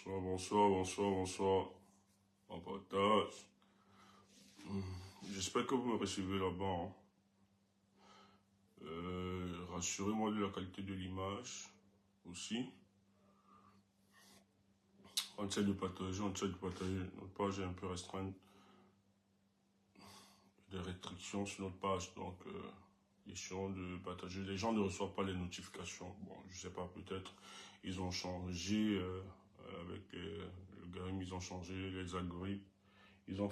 Bonsoir. En partage. J'espère que vous me recevez là-bas. Hein. Rassurez-moi de la qualité de l'image aussi. On essaie de partager. Notre page est un peu restreinte. Des restrictions sur notre page. Donc, question de partager. Les gens ne reçoivent pas les notifications. Bon, je sais pas, peut-être. Ils ont changé avec l'algorithme, ils ont changé les algorithmes. Ils ont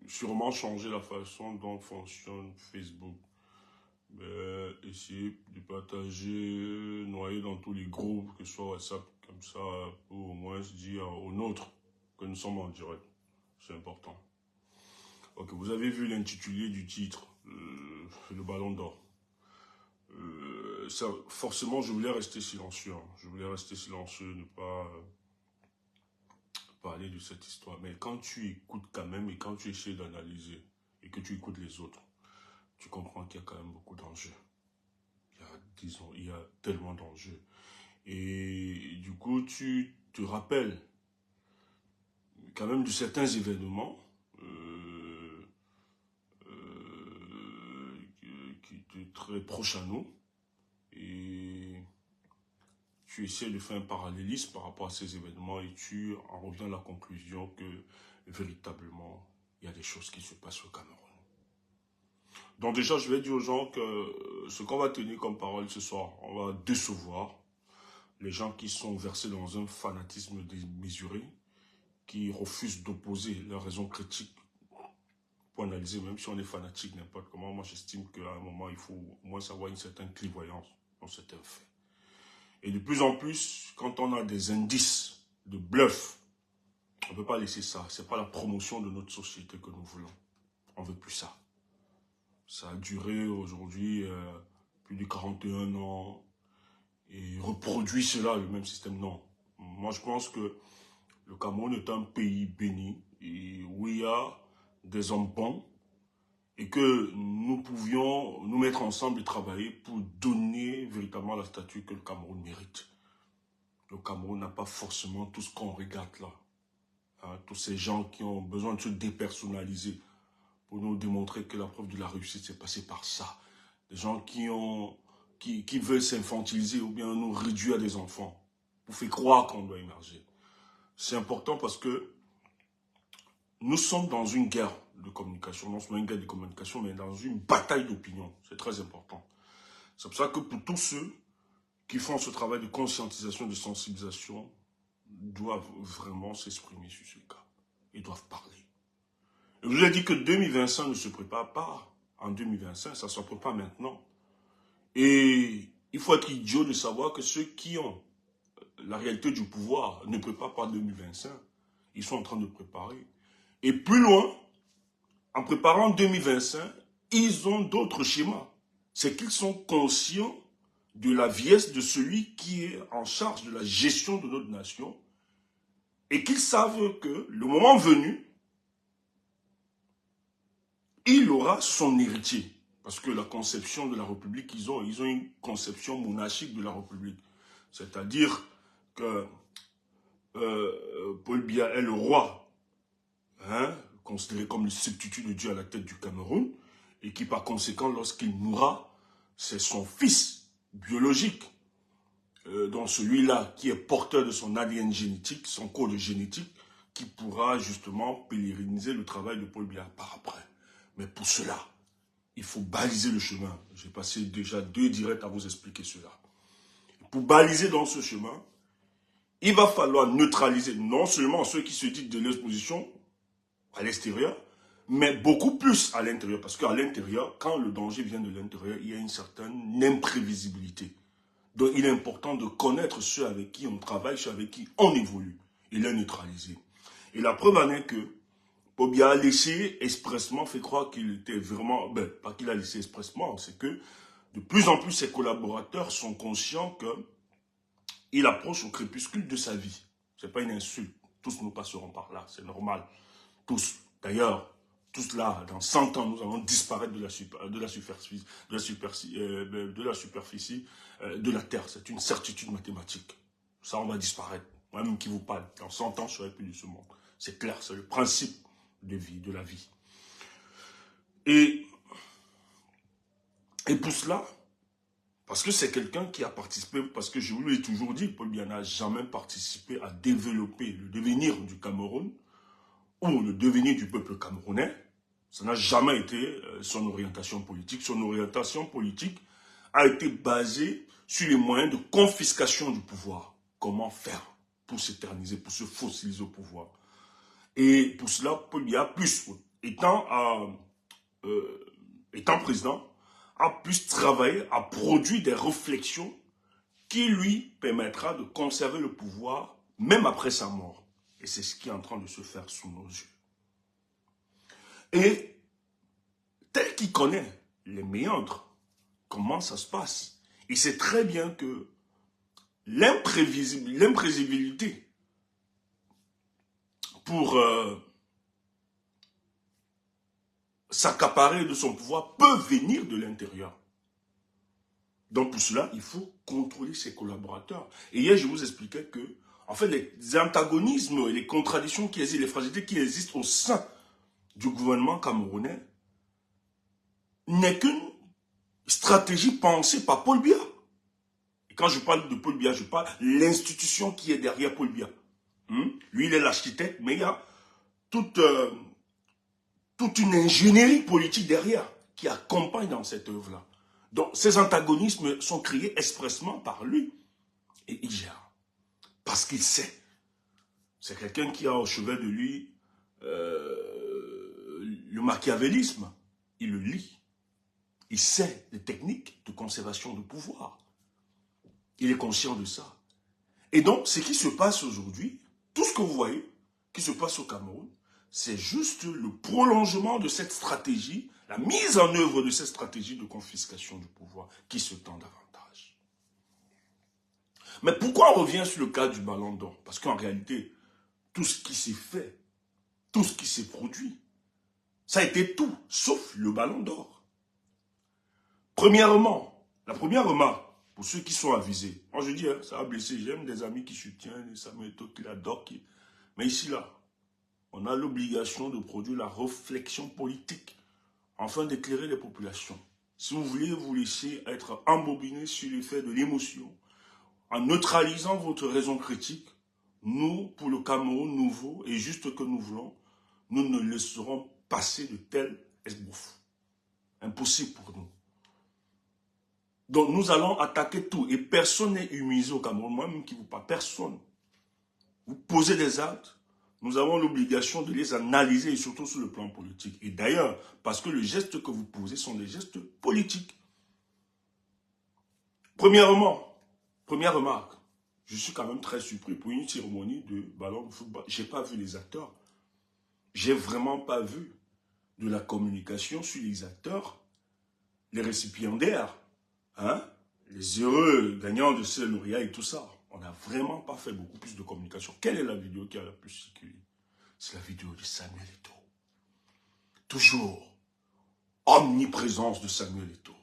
sûrement changé la façon dont fonctionne Facebook. Essayer de partager, noyer dans tous les groupes, que ce soit WhatsApp, comme ça, pour au moins se dire aux nôtres que nous sommes en direct. C'est important. Ok, vous avez vu l'intitulé du titre, le Ballon d'Or. Forcément, je voulais rester silencieux. Hein. Je voulais rester silencieux, ne pas parler de cette histoire. Mais quand tu écoutes quand même et quand tu essaies d'analyser et que tu écoutes les autres, tu comprends qu'il y a quand même beaucoup d'enjeux. Il y a tellement d'enjeux. Et du coup, tu te rappelles quand même de certains événements qui étaient très proches à nous. Et tu essaies de faire un parallélisme par rapport à ces événements et tu en reviens à la conclusion que véritablement, il y a des choses qui se passent au Cameroun. Donc déjà, je vais dire aux gens que ce qu'on va tenir comme parole ce soir, on va décevoir les gens qui sont versés dans un fanatisme démesuré, qui refusent d'opposer leurs raisons critiques pour analyser, même si on est fanatique, n'importe comment. Moi, j'estime qu'à un moment, il faut au moins savoir une certaine clairvoyance dans certains faits. Et de plus en plus, quand on a des indices de bluff, on ne peut pas laisser ça. Ce n'est pas la promotion de notre société que nous voulons. On ne veut plus ça. Ça a duré aujourd'hui plus de 41 ans. Et reproduit cela, le même système, non. Moi, je pense que le Cameroun est un pays béni et où il y a des hommes bons et que nous pouvions nous mettre ensemble et travailler pour donner véritablement la statue que le Cameroun mérite. Le Cameroun n'a pas forcément tout ce qu'on regarde là. Hein, tous ces gens qui ont besoin de se dépersonnaliser pour nous démontrer que la preuve de la réussite s'est passée par ça. Des gens qui veulent s'infantiliser ou bien nous réduire à des enfants pour faire croire qu'on doit émerger. C'est important parce que nous sommes dans une guerre de communication, non seulement une guerre de communication, mais dans une bataille d'opinion. C'est très important. C'est pour ça que pour tous ceux qui font ce travail de conscientisation, de sensibilisation, doivent vraiment s'exprimer sur ce cas. Ils doivent parler. Et je vous ai dit que 2025 ne se prépare pas en 2025, ça se prépare maintenant. Et il faut être idiot de savoir que ceux qui ont la réalité du pouvoir ne préparent pas 2025. Ils sont en train de préparer. Et plus loin, en préparant 2025, ils ont d'autres schémas. C'est qu'ils sont conscients de la vieillesse de celui qui est en charge de la gestion de notre nation et qu'ils savent que le moment venu, il aura son héritier. Parce que la conception de la République ils ont une conception monarchique de la République. C'est-à-dire que Paul Biya est le roi, hein, considéré comme le substitut de Dieu à la tête du Cameroun, et qui par conséquent, lorsqu'il mourra, c'est son fils biologique, donc celui-là qui est porteur de son ADN génétique, son code génétique, qui pourra justement pèleriniser le travail de Paul Biya par après. Mais pour cela, il faut baliser le chemin. J'ai passé déjà 2 directs à vous expliquer cela. Pour baliser dans ce chemin, il va falloir neutraliser non seulement ceux qui se disent de l'exposition à l'extérieur, mais beaucoup plus à l'intérieur. Parce qu'à l'intérieur, quand le danger vient de l'intérieur, il y a une certaine imprévisibilité. Donc il est important de connaître ceux avec qui on travaille, ceux avec qui on évolue, et les neutraliser. Et la preuve en est que Paul Biya a laissé expressement, fait croire qu'il était vraiment... pas qu'il a laissé expressement, c'est que de plus en plus ses collaborateurs sont conscients qu'il approche au crépuscule de sa vie. Ce n'est pas une insulte. Tous nous passerons par là, c'est normal. Tous. D'ailleurs, tous là, dans 100 ans, nous allons disparaître de la superficie de la Terre. C'est une certitude mathématique. Ça, on va disparaître. Moi-même qui vous parle, dans 100 ans, je ne serai plus de ce monde. C'est clair, c'est le principe de vie, de la vie. Et pour cela, parce que c'est quelqu'un qui a participé, parce que je vous l'ai toujours dit, Paul Biya n'a jamais participé à développer le devenir du Cameroun ou le devenir du peuple camerounais. Ça n'a jamais été son orientation politique. Son orientation politique a été basée sur les moyens de confiscation du pouvoir. Comment faire pour s'éterniser, pour se fossiliser au pouvoir. Et pour cela, Paul Biya, plus étant président, a plus travaillé, a produit des réflexions qui lui permettra de conserver le pouvoir même après sa mort. Et c'est ce qui est en train de se faire sous nos yeux. Et tel qu'il connaît les méandres, comment ça se passe, il sait très bien que l'imprévisibilité pour s'accaparer de son pouvoir peut venir de l'intérieur. Donc pour cela, il faut contrôler ses collaborateurs. Et hier, je vous expliquais que, en fait, les antagonismes et les contradictions qui existent, les fragilités qui existent au sein du gouvernement camerounais n'est qu'une stratégie pensée par Paul Biya. Et quand je parle de Paul Biya, je parle de l'institution qui est derrière Paul Biya. Lui, il est l'architecte, mais il y a toute une ingénierie politique derrière qui accompagne dans cette œuvre-là. Donc, ces antagonismes sont créés expressement par lui. Et il gère. Parce qu'il sait. C'est quelqu'un qui a au chevet de lui le machiavélisme. Il le lit. Il sait les techniques de conservation de pouvoir. Il est conscient de ça. Et donc, ce qui se passe aujourd'hui, tout ce que vous voyez qui se passe au Cameroun, c'est juste le prolongement de cette stratégie, la mise en œuvre de cette stratégie de confiscation du pouvoir qui se tend davantage. Mais pourquoi on revient sur le cas du Ballon d'Or? Parce qu'en réalité, tout ce qui s'est fait, tout ce qui s'est produit, ça a été tout, sauf le Ballon d'Or. Premièrement, la première remarque, pour ceux qui sont avisés, moi je dis, hein, ça va blesser, j'aime des amis qui soutiennent, Samuel Eto'o qui l'adorent, mais ici là, on a l'obligation de produire la réflexion politique afin d'éclairer les populations. Si vous voulez vous laisser être embobiné sur l'effet de l'émotion, en neutralisant votre raison critique, nous, pour le Cameroun nouveau et juste que nous voulons, nous ne laisserons passer de tels esbroufs. Impossible pour nous. Donc nous allons attaquer tout et personne n'est immunisé au Cameroun, moi-même qui vous parle, personne. Vous posez des actes, nous avons l'obligation de les analyser et surtout sur le plan politique. Et d'ailleurs, parce que les gestes que vous posez sont des gestes politiques. Premièrement, première remarque, je suis quand même très surpris pour une cérémonie de ballon de football. Je n'ai pas vu les acteurs. J'ai vraiment pas vu de la communication sur les acteurs, les récipiendaires, hein, les heureux gagnants de ces lauréats et tout ça. On n'a vraiment pas fait beaucoup plus de communication. Quelle est la vidéo qui a la plus circulé? C'est la vidéo de Samuel Eto'o. Toujours omniprésence de Samuel Eto'o.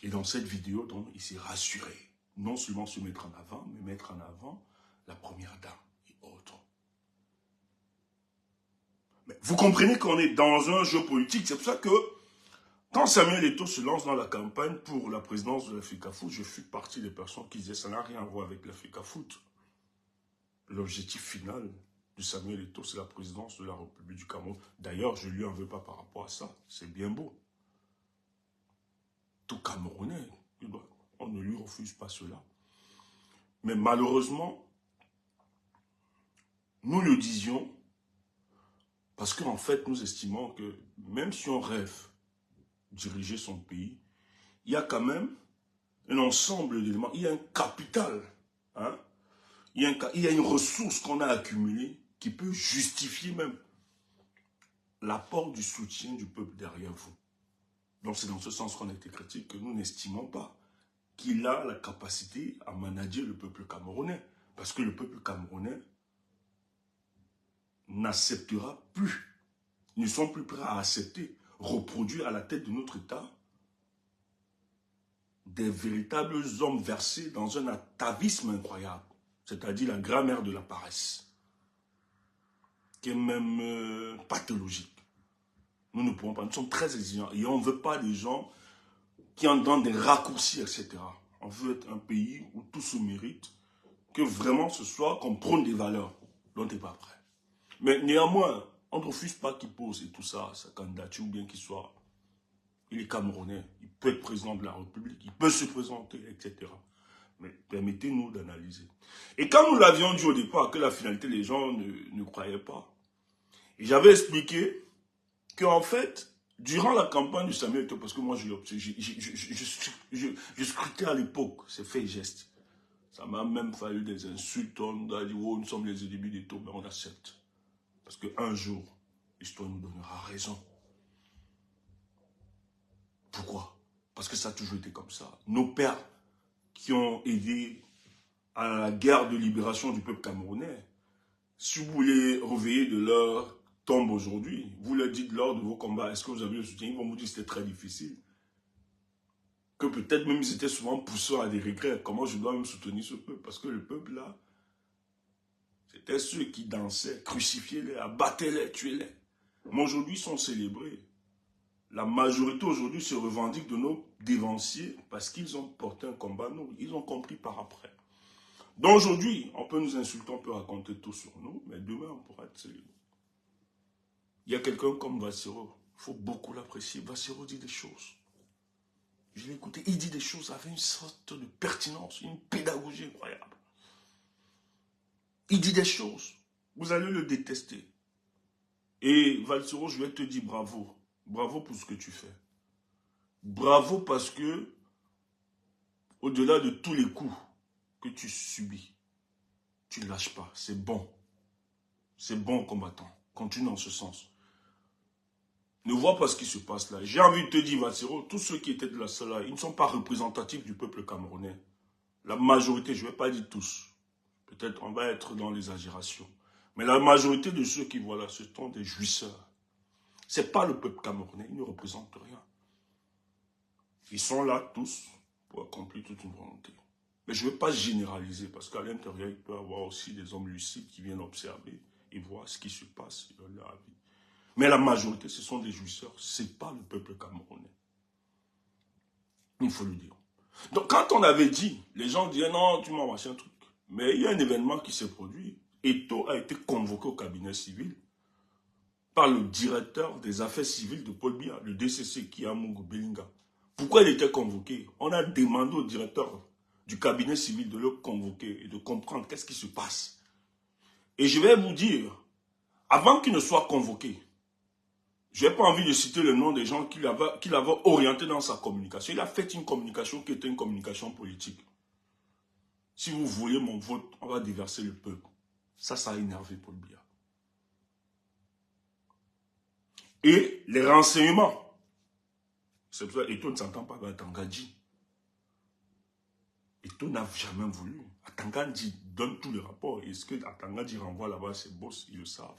Et dans cette vidéo, donc, il s'est rassuré. Non seulement se mettre en avant, mais mettre en avant la première dame et autres. Mais vous comprenez qu'on est dans un jeu politique. C'est pour ça que quand Samuel Eto'o se lance dans la campagne pour la présidence de l'Africafoot, je fus partie des personnes qui disaient ça n'a rien à voir avec l'Africafoot. L'objectif final de Samuel Eto'o, c'est la présidence de la République du Cameroun. D'ailleurs, je ne lui en veux pas par rapport à ça. C'est bien beau. Tout Camerounais, on ne lui refuse pas cela. Mais malheureusement, nous le disions parce qu'en fait, nous estimons que même si on rêve diriger son pays, il y a quand même un ensemble d'éléments, il y a un capital, hein? Il y a une ressource qu'on a accumulée qui peut justifier même l'apport du soutien du peuple derrière vous. Donc c'est dans ce sens qu'on a été critique que nous n'estimons pas qu'il a la capacité à manager le peuple camerounais. Parce que le peuple camerounais n'acceptera plus, ils ne sont plus prêts à accepter, reproduire à la tête de notre État des véritables hommes versés dans un atavisme incroyable. c'est-à-dire la grammaire de la paresse, qui est même pathologique. Nous ne pouvons pas, nous sommes très exigeants et on ne veut pas des gens qui en donnent des raccourcis, etc. On veut être un pays où tout se mérite, que vraiment ce soit qu'on prône des valeurs dont tu n'es pas prêt. Mais néanmoins, on ne refuse pas qu'il pose et tout ça, sa candidature, ou bien qu'il soit, il est Camerounais, il peut être président de la République, il peut se présenter, etc. Mais permettez-nous d'analyser. Et quand nous l'avions dit au départ que la finalité, les gens ne croyaient pas. Et j'avais expliqué qu'en fait, durant la campagne de Samuel Eto'o, parce que moi je scrutais à l'époque, c'est fait et geste. Ça m'a même fallu des insultes, on a dit, oh, nous sommes les ennemis d'Eto'o, mais on accepte. Parce qu'un jour, l'histoire nous donnera raison. Pourquoi? Parce que ça a toujours été comme ça. Nos pères qui ont aidé à la guerre de libération du peuple camerounais, si vous les réveillez de leur tombe aujourd'hui, vous leur dites lors de vos combats, est-ce que vous avez le soutien? Ils vont vous dire que c'était très difficile. Que peut-être même ils étaient souvent poussés à des regrets. Comment je dois même soutenir ce peuple? Parce que le peuple là, c'était ceux qui dansaient, crucifiaient-les, abattaient-les, tuaient-les. Mais aujourd'hui, ils sont célébrés. La majorité aujourd'hui se revendique de nos dévanciers parce qu'ils ont porté un combat noble. Ils ont compris par après. Donc aujourd'hui, on peut nous insulter, on peut raconter tout sur nous, mais demain, on pourra être célébré. Il y a quelqu'un comme Bassirou, il faut beaucoup l'apprécier. Bassirou dit des choses. Je l'ai écouté, il dit des choses avec une sorte de pertinence, une pédagogie incroyable. Il dit des choses, vous allez le détester. Et Valsero, je vais te dire bravo. Bravo pour ce que tu fais. Bravo parce que, au-delà de tous les coups que tu subis, tu ne lâches pas. C'est bon. C'est bon, combattant. Continue dans ce sens. Ne vois pas ce qui se passe là. J'ai envie de te dire, Valsero, tous ceux qui étaient de la salle là, ils ne sont pas représentatifs du peuple camerounais. La majorité, je ne vais pas dire tous. Peut-être on va être dans l'exagération. Mais la majorité de ceux qui voient là, ce sont des jouisseurs. Ce n'est pas le peuple camerounais, ils ne représentent rien. Ils sont là tous pour accomplir toute une volonté. Mais je ne veux pas généraliser, parce qu'à l'intérieur, il peut y avoir aussi des hommes lucides qui viennent observer et voir ce qui se passe dans leur vie. Mais la majorité, ce sont des jouisseurs. Ce n'est pas le peuple camerounais. Il faut le dire. Donc quand on avait dit, les gens disaient non, tu m'as marché un truc. Mais il y a un événement qui s'est produit. Eto'o a été convoqué au cabinet civil par le directeur des affaires civiles de Paul Biya, le DCC, qui est à Mungu Belinga. Pourquoi il était convoqué? On a demandé au directeur du cabinet civil de le convoquer et de comprendre qu'est-ce qui se passe. Et je vais vous dire, avant qu'il ne soit convoqué, je n'ai pas envie de citer le nom des gens qu'il avait orienté dans sa communication. Il a fait une communication qui était une communication politique. Si vous voulez mon vote, on va déverser le peuple. Ça a énervé Paul Biya. Et les renseignements, c'est pour ça qu'Eto'o ne s'entend pas avec Atangadji. Eto'o n'a jamais voulu. Atangadji donne tous les rapports. Et ce que Atangadji renvoie là-bas, ses boss, ils le savent.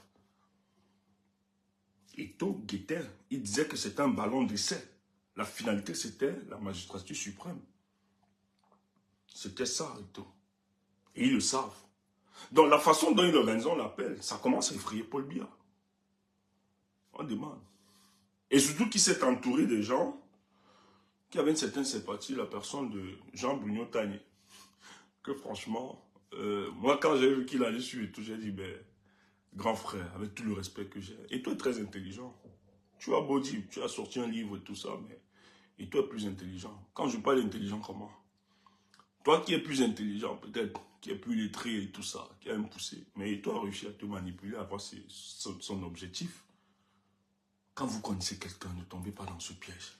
Eto'o guettait, il disait que c'était un ballon d'essai. La finalité, c'était la magistrature suprême. C'était ça, Eto'o. Et ils le savent. Donc la façon dont ils organisent l'appel, ça commence à effrayer Paul Biya. On demande. Et surtout qu'il s'est entouré de gens qui avaient une certaine sympathie, la personne de Jean Brugnot-Tagné. Que franchement, moi quand j'ai vu qu'il allait sur et tout, j'ai dit, ben, grand frère, avec tout le respect que j'ai, et toi très intelligent. Tu as beau dire, tu as sorti un livre et tout ça, mais et toi plus intelligent. Quand je parle intelligent, comment? Toi qui es plus intelligent, peut-être, qui est plus lettré et tout ça, qui a un poussé, mais toi réussi à te manipuler, à avoir son objectif. Quand vous connaissez quelqu'un, ne tombez pas dans ce piège.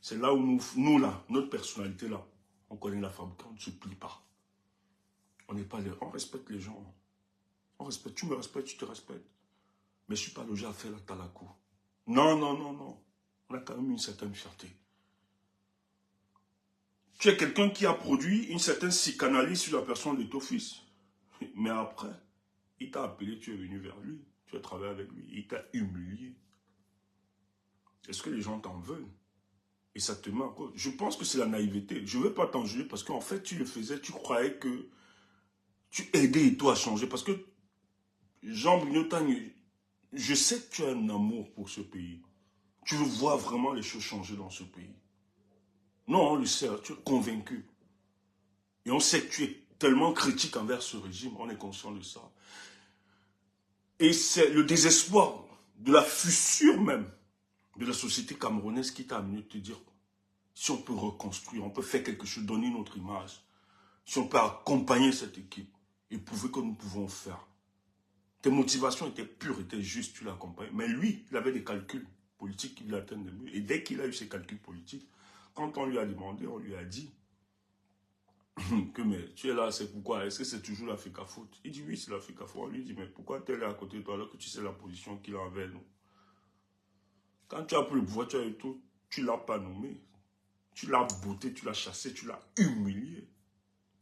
C'est là où nous là, notre personnalité là, on connaît la fabrique, on ne se plie pas. On n'est pas on respecte les gens. On respecte, tu me respectes, je te respecte. Mais je ne suis pas le genre à faire la talakou. Non, non, non, non. On a quand même une certaine fierté. Tu es quelqu'un qui a produit une certaine psychanalyse sur la personne de ton fils. Mais après, il t'a appelé, tu es venu vers lui, tu as travaillé avec lui, il t'a humilié. Est-ce que les gens t'en veulent? Et ça te met en cause. Je pense que c'est la naïveté. Je ne veux pas t'en juger parce qu'en fait, tu le faisais, tu croyais que Tu aidais Eto'o à changer. Parce que Jean-Bruno Tang, je sais que tu as un amour pour ce pays. Tu veux voir vraiment les choses changer dans ce pays. Non, on le sait, tu es convaincu. Et on sait que tu es tellement critique envers ce régime, on est conscient de ça. Et c'est le désespoir de la fissure même de la société camerounaise qui t'a amené à te dire, si on peut reconstruire, on peut faire quelque chose, donner une autre image, si on peut accompagner cette équipe et prouver que nous pouvons faire. Tes motivations étaient pures, étaient justes, tu l'accompagnes. Mais lui, il avait des calculs politiques qui lui atteignent de mieux. Et dès qu'il a eu ses calculs politiques, quand on lui a demandé, on lui a dit que mais tu es là, c'est pourquoi? Est-ce que c'est toujours l'Afrique à faute? Il dit oui, c'est l'Afrique à faute. On lui dit mais pourquoi tu es là à côté de toi alors que tu sais la position qu'il a envers nous? Quand tu as pris le pouvoir, tu as eu tout, tu ne l'as pas nommé. Tu l'as bouté, tu l'as chassé, tu l'as humilié.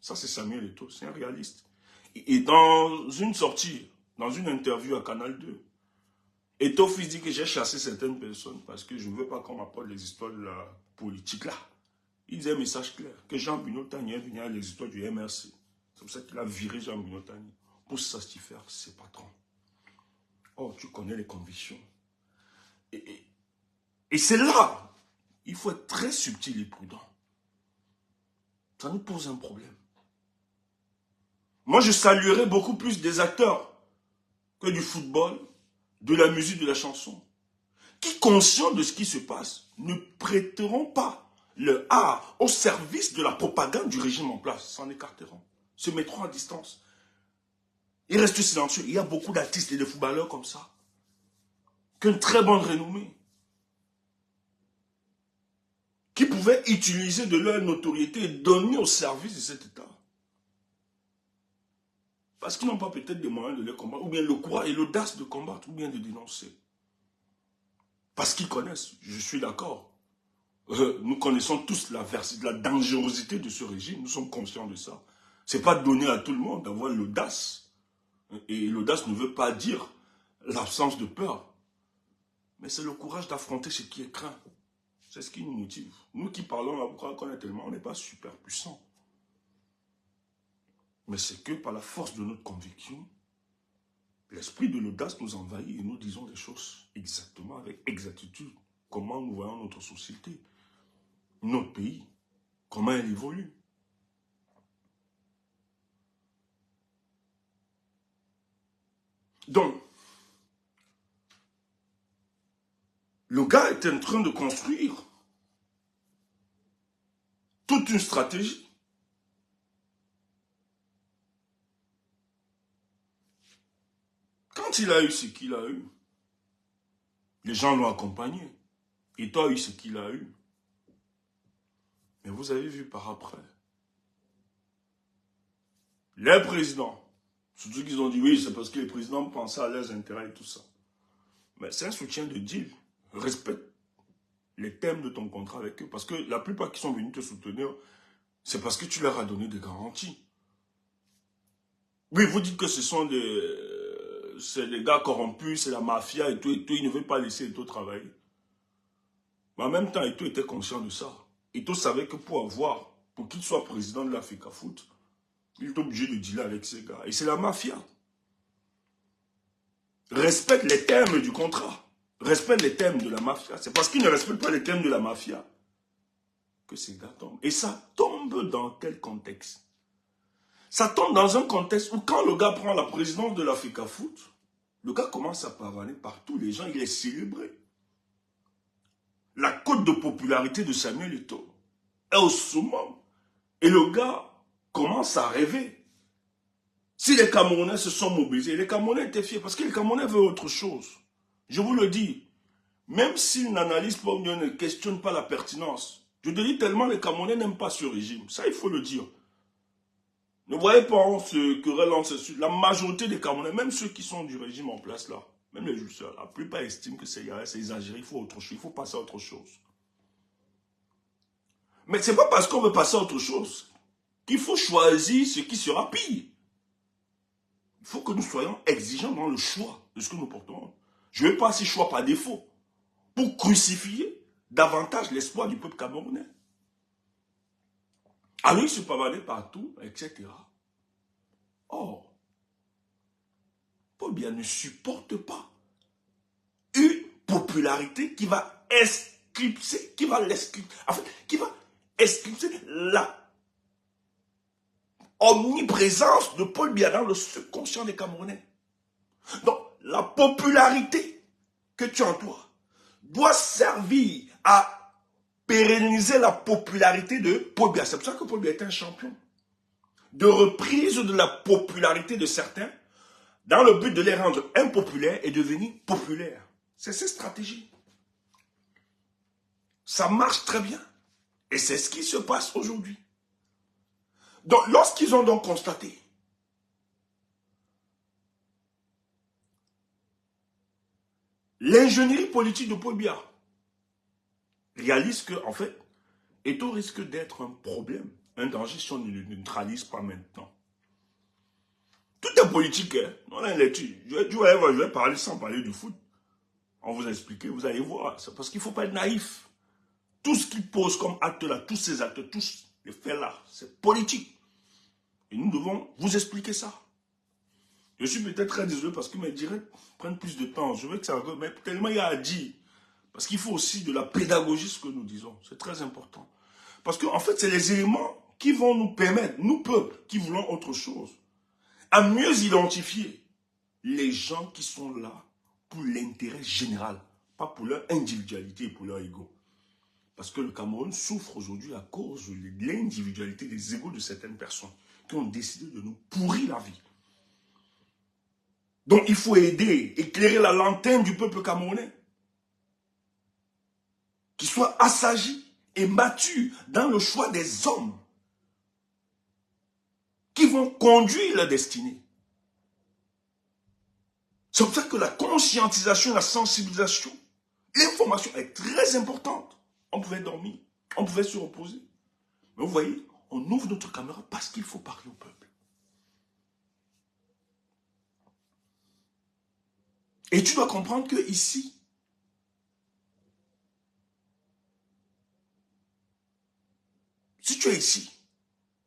Ça, c'est Samuel Eto'o, c'est un réaliste. Et dans une sortie, dans une interview à Canal 2, Eto'o fils dit que j'ai chassé certaines personnes parce que je ne veux pas qu'on m'apporte les histoires de la politique là. Il disait un message clair, que Jean-Bruno Tagny est venu à les histoires du MRC. C'est pour ça qu'il a viré Jean-Bruno Tagny pour satisfaire ses patrons. Oh, tu connais les convictions. Et c'est là, il faut être très subtil et prudent. Ça nous pose un problème. Moi, je saluerais beaucoup plus des acteurs que du football, de la musique, de la chanson, qui, conscients de ce qui se passe, ne prêteront pas le art au service de la propagande du régime en place, s'en écarteront, se mettront à distance. Ils restent silencieux. Il y a beaucoup d'artistes et de footballeurs comme ça, qui ont une très bonne renommée, qui pouvaient utiliser de leur notoriété et donner au service de cet État. Parce qu'ils n'ont pas peut-être des moyens de les combattre, ou bien le courage et l'audace de combattre, ou bien de dénoncer. Parce qu'ils connaissent, je suis d'accord. Nous connaissons tous la dangerosité de ce régime, nous sommes conscients de ça. Ce n'est pas donné à tout le monde d'avoir l'audace. Et l'audace ne veut pas dire l'absence de peur. Mais c'est le courage d'affronter ce qui est craint. C'est ce qui nous motive. Nous qui parlons, on connaît tellement, on n'est pas super puissants. Mais c'est que par la force de notre conviction, l'esprit de l'audace nous envahit et nous disons des choses exactement avec exactitude. Comment nous voyons notre société, notre pays, comment elle évolue. Donc, le gars est en train de construire toute une stratégie. Quand il a eu ce qu'il a eu, les gens l'ont accompagné. Et toi, eu ce qu'il a eu. Mais vous avez vu par après, les présidents, surtout qu'ils ont dit oui, c'est parce que les présidents pensaient à leurs intérêts et tout ça. Mais c'est un soutien de deal. Respecte les thèmes de ton contrat avec eux. Parce que la plupart qui sont venus te soutenir, c'est parce que tu leur as donné des garanties. Oui, vous dites que ce sont des gars corrompus, c'est la mafia et tout, ils ne veulent pas laisser Eto'o travailler. Mais en même temps, Eto'o était conscient de ça. Eto'o savait que pour qu'il soit président de l'Afrique à foot, il est obligé de dealer avec ces gars. Et c'est la mafia. Respecte les termes du contrat. Respecte les termes de la mafia. C'est parce qu'il ne respecte pas les termes de la mafia que ces gars tombent. Et ça tombe dans quel contexte? Ça tombe dans un contexte où quand le gars prend la présidence de l'Afrique à foot, le gars commence à pavaner partout. Les gens, il est célébré. La cote de popularité de Samuel Eto'o est au summum. Et le gars commence à rêver. Si les Camerounais se sont mobilisés, les Camerounais étaient fiers parce que les Camerounais veulent autre chose. Je vous le dis, même si une analyse ne questionne pas la pertinence, je te dis tellement les Camerounais n'aiment pas ce régime. Ça, il faut le dire. Ne voyez pas, on se querelle, la majorité des Camerounais, même ceux qui sont du régime en place là, même les joueurs, la plupart estiment que c'est exagéré, il faut autre chose, il faut passer à autre chose. Mais ce n'est pas parce qu'on veut passer à autre chose qu'il faut choisir ce qui sera pire. Il faut que nous soyons exigeants dans le choix de ce que nous portons. Je ne veux pas ces choix par défaut pour crucifier davantage l'espoir du peuple camerounais. Alors il se pavanait partout, etc. Or, Paul Biya ne supporte pas une popularité qui va esclipser, qui va esclipser la omniprésence de Paul Biya dans le subconscient des Camerounais. Donc, la popularité que tu as en toi doit servir à pérenniser la popularité de Paul Biya. C'est pour ça que Paul Biya est un champion de reprise de la popularité de certains dans le but de les rendre impopulaires et devenir populaires. C'est cette stratégie. Ça marche très bien. Et c'est ce qui se passe aujourd'hui. Donc, lorsqu'ils ont donc constaté l'ingénierie politique de Paul Biya, réalise que, en fait, Eto'o risque d'être un problème, un danger si on ne le neutralise pas maintenant. Tout est politique, hein. On a une lecture. Je vais parler sans parler du foot. On vous a expliqué, vous allez voir. C'est parce qu'il ne faut pas être naïf. Tout ce qui pose comme acte là, tous ces actes, tous les faits là, c'est politique. Et nous devons vous expliquer ça. Je suis peut-être très désolé parce que mes directs prennent plus de temps. Je veux que ça... Mais tellement il y a à dire. Parce qu'il faut aussi de la pédagogie, ce que nous disons. C'est très important. Parce qu'en fait, c'est les éléments qui vont nous permettre, nous peuples, qui voulons autre chose, à mieux identifier les gens qui sont là pour l'intérêt général, pas pour leur individualité et pour leur ego. Parce que le Cameroun souffre aujourd'hui à cause de l'individualité, des égos de certaines personnes qui ont décidé de nous pourrir la vie. Donc il faut aider, éclairer la lanterne du peuple camerounais, qui soit assagi et mature dans le choix des hommes qui vont conduire la destinée. C'est pour ça que la conscientisation, la sensibilisation, l'information est très importante. On pouvait dormir, on pouvait se reposer. Mais vous voyez, on ouvre notre caméra parce qu'il faut parler au peuple. Et tu dois comprendre que ici, si tu es ici,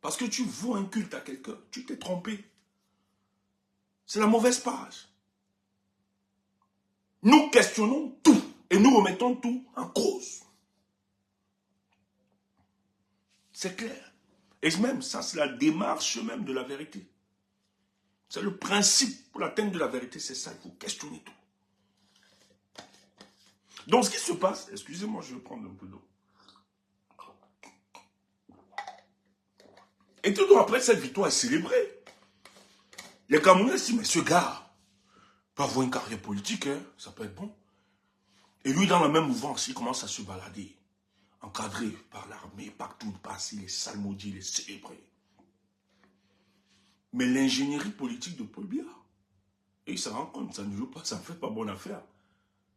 parce que tu voues un culte à quelqu'un, tu t'es trompé. C'est la mauvaise page. Nous questionnons tout et nous remettons tout en cause. C'est clair. Et même ça, c'est la démarche même de la vérité. C'est le principe pour l'atteinte de la vérité, c'est ça, il faut questionner tout. Donc ce qui se passe, excusez-moi, je vais prendre un peu d'eau. Et tout après cette victoire est célébrée. Les Camerounais disent, mais ce gars peut avoir une carrière politique, hein, ça peut être bon. Et lui, dans la même mouvance, il commence à se balader, encadré par l'armée, partout où passe, il est salmodié, il est célébré. Mais l'ingénierie politique de Paul Biya, et il se rend compte, ça ne joue pas, ça ne fait pas bonne affaire.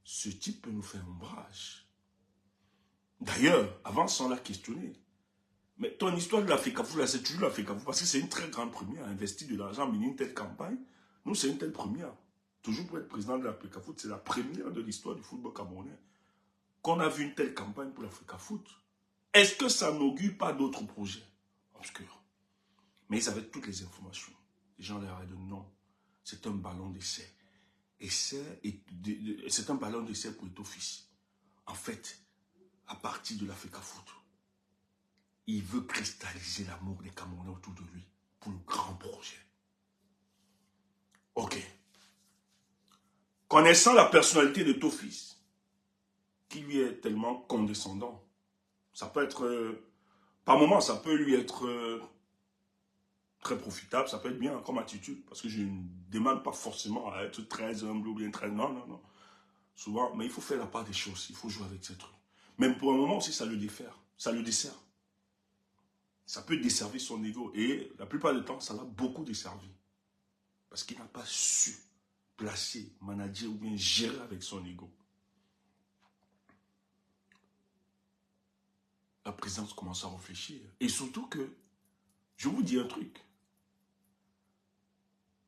Ce type peut nous faire ombrage. D'ailleurs, avant sans la questionner, mais ton histoire de la FECAFOOT, là, c'est toujours la FECAFOOT, parce que c'est une très grande première, investir de l'argent, mener une telle campagne. Nous, c'est une telle première. Toujours pour être président de la FECAFOOT, c'est la première de l'histoire du football camerounais. Qu'on a vu une telle campagne pour la FECAFOOT. Est-ce que ça n'augure pas d'autres projets obscurs? Mais ils avaient toutes les informations. Les gens leur avaient dit non, c'est un ballon d'essai. C'est un ballon d'essai pour Eto'o Fils. En fait, à partir de la FECAFOOT, il veut cristalliser l'amour des Camerounais autour de lui pour le grand projet. Ok. Connaissant la personnalité d'Eto'o Fils, qui lui est tellement condescendant, ça peut être, par moments, ça peut lui être très profitable, ça peut être bien comme attitude, parce que je ne demande pas forcément à être très humble ou bien très... Non, non, non. Souvent, mais il faut faire la part des choses, il faut jouer avec ces trucs. Même pour un moment aussi, ça le dessert. Ça le dessert. Ça peut desservir son ego. Et la plupart du temps, ça l'a beaucoup desservi. Parce qu'il n'a pas su placer, manager ou bien gérer avec son ego. La présidence commence à réfléchir. Et surtout que, je vous dis un truc.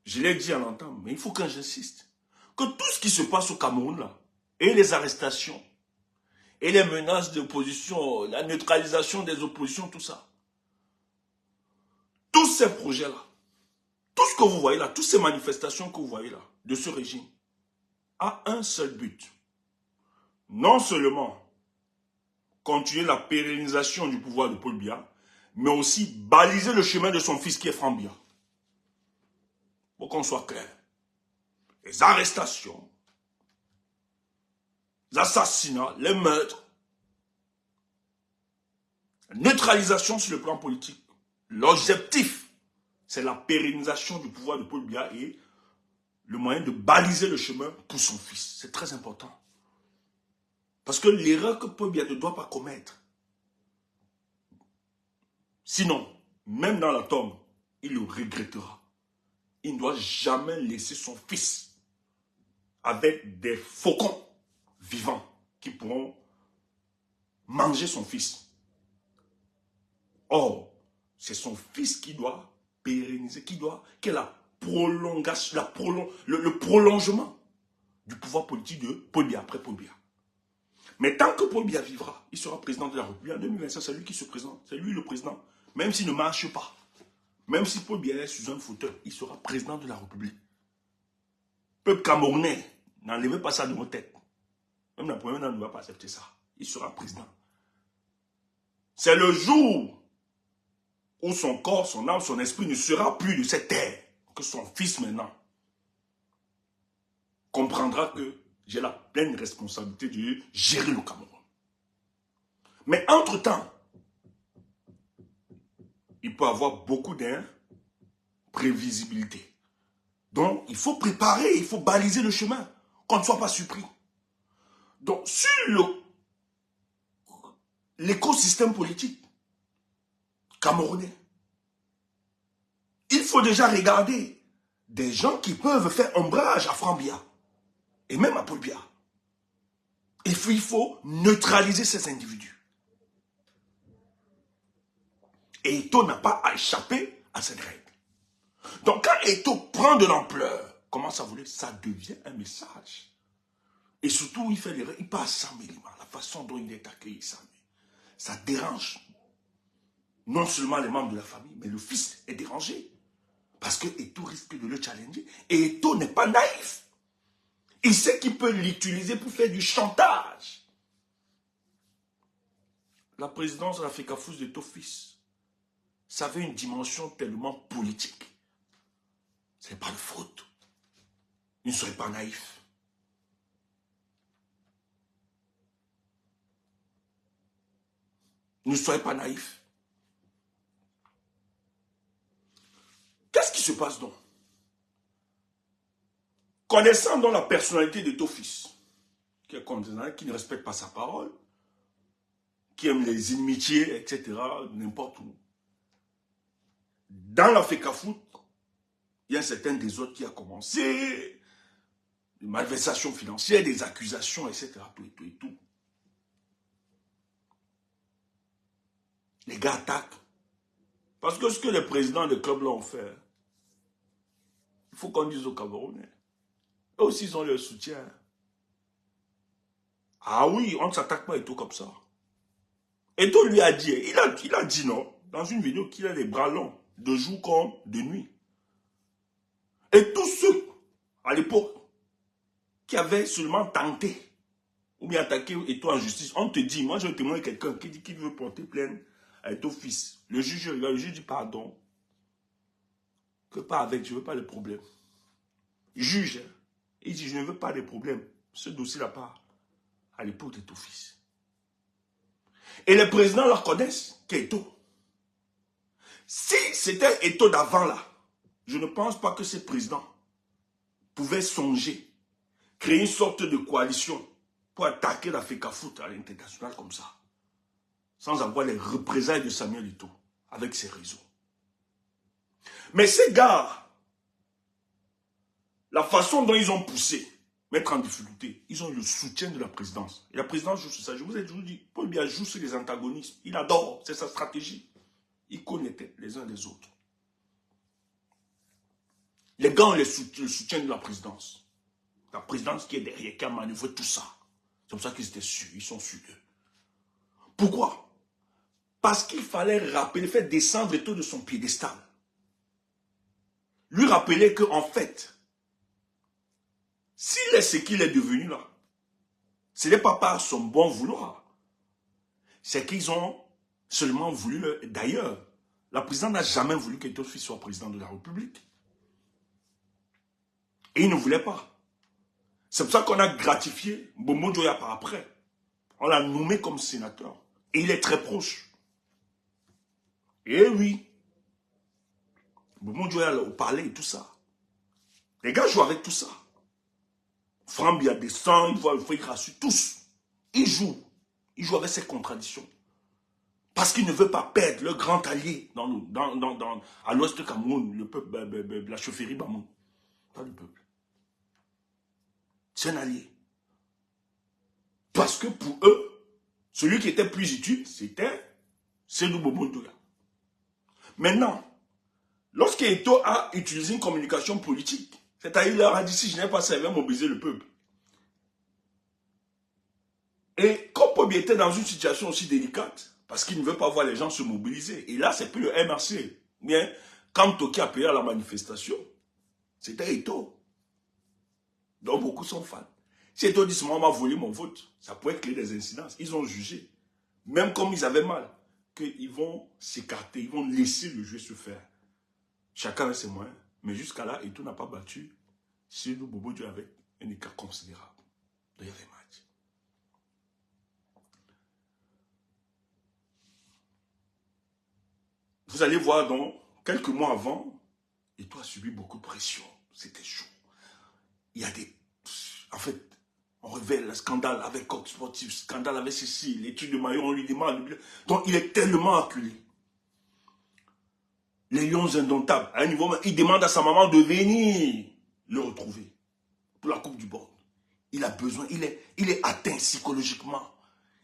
Je l'ai dit à l'entame, mais il faut que j'insiste. Que tout ce qui se passe au Cameroun, là, et les arrestations, et les menaces d'opposition, la neutralisation des oppositions, tout ça, tous ces projets-là, tout ce que vous voyez là, toutes ces manifestations que vous voyez là, de ce régime, a un seul but. Non seulement continuer la pérennisation du pouvoir de Paul Biya, mais aussi baliser le chemin de son fils qui est Franck Biya. Pour qu'on soit clair. Les arrestations, les assassinats, les meurtres, la neutralisation sur le plan politique. L'objectif, c'est la pérennisation du pouvoir de Paul Biya et le moyen de baliser le chemin pour son fils. C'est très important. Parce que l'erreur que Paul Biya ne doit pas commettre, sinon, même dans la tombe, il le regrettera. Il ne doit jamais laisser son fils avec des faucons vivants qui pourront manger son fils. Or, c'est son fils qui doit pérenniser, qui est la prolongation, le prolongement du pouvoir politique de Paul Biya après Paul Biya. Mais tant que Paul Biya vivra, il sera président de la République. En 2025, c'est lui qui se présente, c'est lui le président. Même s'il ne marche pas, même si Paul Biya est sous un fauteuil, il sera président de la République. Peuple camerounais, n'enlevez pas ça de vos têtes. Même la première ne va pas accepter ça. Il sera président. C'est le jour où son corps, son âme, son esprit ne sera plus de cette terre, que son fils maintenant comprendra que j'ai la pleine responsabilité de gérer le Cameroun. Mais entre-temps, il peut avoir beaucoup d'imprévisibilité. Donc, il faut préparer, il faut baliser le chemin, qu'on ne soit pas surpris. Donc, sur l'écosystème politique camerounais, il faut déjà regarder des gens qui peuvent faire ombrage à Franck Biya et même à Paul Biya. Il faut neutraliser ces individus. Et Eto'o n'a pas à échapper à cette règle. Donc quand Eto'o prend de l'ampleur, commence à voler, ça devient un message. Et surtout, il fait l'erreur, il passe sans Mélima, la façon dont il est accueilli, ça dérange. Non seulement les membres de la famille, mais le fils est dérangé. Parce que Eto'o risque de le challenger. Et Eto'o n'est pas naïf. Il sait qu'il peut l'utiliser pour faire du chantage. La présidence de la FECAFOOS d'Eto'o fils, ça avait une dimension tellement politique. Ce n'est pas de faute. Il ne serait pas naïf. Ne soyez pas naïf. Qu'est-ce qui se passe donc? Connaissant donc la personnalité d'Eto'o fils, qui est condamné, qui ne respecte pas sa parole, qui aime les inimitiés, etc., n'importe où. Dans la FECAFOOS, il y a un certain désordre qui a commencé, des malversations financières, des accusations, etc., tout et tout. Les gars attaquent. Parce que ce que les présidents de clubs là ont fait, il faut qu'on dise aux Camerounais. Eux aussi, ils ont leur soutien. Ah oui, on ne s'attaque pas à Eto'o comme ça. Eto'o lui a dit, il a dit non, dans une vidéo qu'il a les bras longs, de jour comme de nuit. Et tous ceux, à l'époque, qui avaient seulement tenté, ou bien attaqué Eto'o en justice, on te dit, moi je vais témoigner quelqu'un qui dit qu'il veut porter plainte à Eto'o fils. Le juge regarde, le juge dit pardon. Que pas avec, je ne veux pas de problème. Il juge, hein. Il dit je ne veux pas de problème. Ce dossier-là part à l'époque d'Eto'o fils. Et les présidents la connaissent qu'Eto'o. Si c'était Eto'o d'avant là, je ne pense pas que ces présidents pouvaient songer, créer une sorte de coalition pour attaquer la FECAFOOS à l'international comme ça, sans avoir les représailles de Samuel Eto'o avec ses réseaux. Mais ces gars, la façon dont ils ont poussé, mettre en difficulté, ils ont le soutien de la présidence. Et la présidence joue sur ça. Je vous ai toujours dit, Paul Biya joue sur les antagonismes. Il adore, c'est sa stratégie. Il connaît les uns des autres. Les gars ont le soutien de la présidence. La présidence qui est derrière, qui a manœuvré tout ça. C'est comme ça qu'ils étaient sûrs, ils sont sûrs d'eux. Pourquoi? Parce qu'il fallait rappeler, faire descendre Eto'o de son piédestal. lui rappeler qu'en fait, s'il est ce qu'il est devenu là, ce n'est pas par son bon vouloir. C'est qu'ils ont seulement voulu... D'ailleurs, la présidente n'a jamais voulu qu'Eto soit président de la République. Et il ne voulait pas. C'est pour ça qu'on a gratifié Bomo Dioya par après. On l'a nommé comme sénateur. Et il est très proche. Et oui. Bomo Dioya au palais et tout ça. Les gars jouent avec tout ça. Frambia descend, il voit le frère Grassu, tous. Ils jouent. Ils jouent avec ces contradictions. Parce qu'ils ne veulent pas perdre leur grand allié à l'ouest du Cameroun, le peuple, la chaufferie Bamoun. Pas le peuple. C'est un allié. Parce que pour eux, celui qui était plus utile, c'était Sédou Bobo Ndoya. Maintenant, lorsqu'Eto a utilisé une communication politique, c'est-à-dire il leur a dit si je n'ai pas servi à mobiliser le peuple. Et comme Pobi était dans une situation aussi délicate, parce qu'il ne veut pas voir les gens se mobiliser, et là c'est plus le MRC, bien, quand Toki a payé à la manifestation, c'était Eto. Donc beaucoup sont fans. Si Eto dit moi, on m'a volé mon vote, ça pourrait créer des incidences. Ils ont jugé, même comme ils avaient mal, qu'ils vont s'écarter, ils vont laisser le jeu se faire. Chacun a ses moyens. Mais jusqu'à là, Eto n'a pas battu Sédou Bobo Dioya avec un écart considérable de les matchs. Vous allez voir donc, quelques mois avant, Eto a subi beaucoup de pression. C'était chaud. Il y a des... En fait, on révèle le scandale avec Coq Sportif, scandale avec ceci, l'étude de maillot, on lui demande... Donc, il est tellement acculé. Les Lions indomptables, à un niveau, il demande à sa maman de venir le retrouver pour la Coupe du Monde. Il a besoin, il est atteint psychologiquement.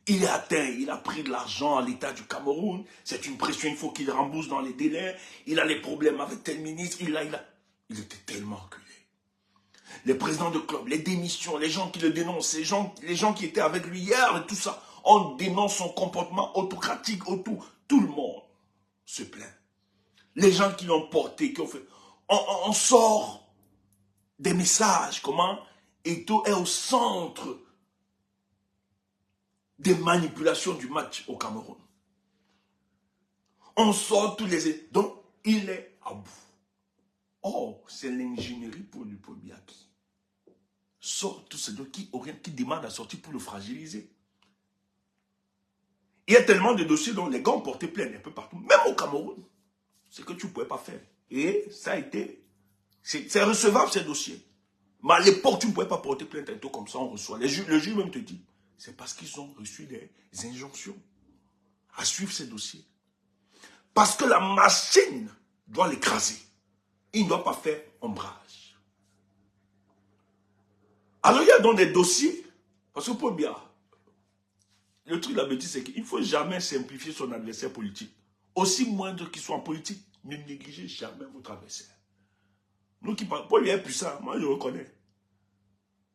Il est atteint, il a pris de l'argent à l'État du Cameroun. C'est une pression, il faut qu'il rembourse dans les délais. Il a les problèmes avec tel ministre, il était tellement acculé. Les présidents de club, les démissions, les gens qui le dénoncent, les gens qui étaient avec lui hier et tout ça, on dénonce son comportement autocratique, tout le monde se plaint. Les gens qui l'ont porté, qui ont fait... On sort des messages, comment Eto est au centre des manipulations du match au Cameroun. On sort tous les... Donc, il est à bout. Oh, c'est l'ingénierie pour le Pobiaki. Sort tous ces deux qui demandent à sortir pour le fragiliser. Il y a tellement de dossiers dont les gars ont porté plainte un peu partout, même au Cameroun. C'est que tu ne pouvais pas faire. Et ça a été... C'est recevable ces dossiers. Mais à l'époque, tu ne pouvais pas porter plainte un peu comme ça, on reçoit. Le juge même te dit, c'est parce qu'ils ont reçu des injonctions à suivre ces dossiers. Parce que la machine doit l'écraser. Il ne doit pas faire ombrage. Alors il y a donc des dossiers, parce que pour bien, le truc de la bêtise, c'est qu'il ne faut jamais simplifier son adversaire politique. Aussi moindre qu'il soit en politique, ne négligez jamais votre adversaire. Nous qui parlons, Paul est puissant, moi je le reconnais.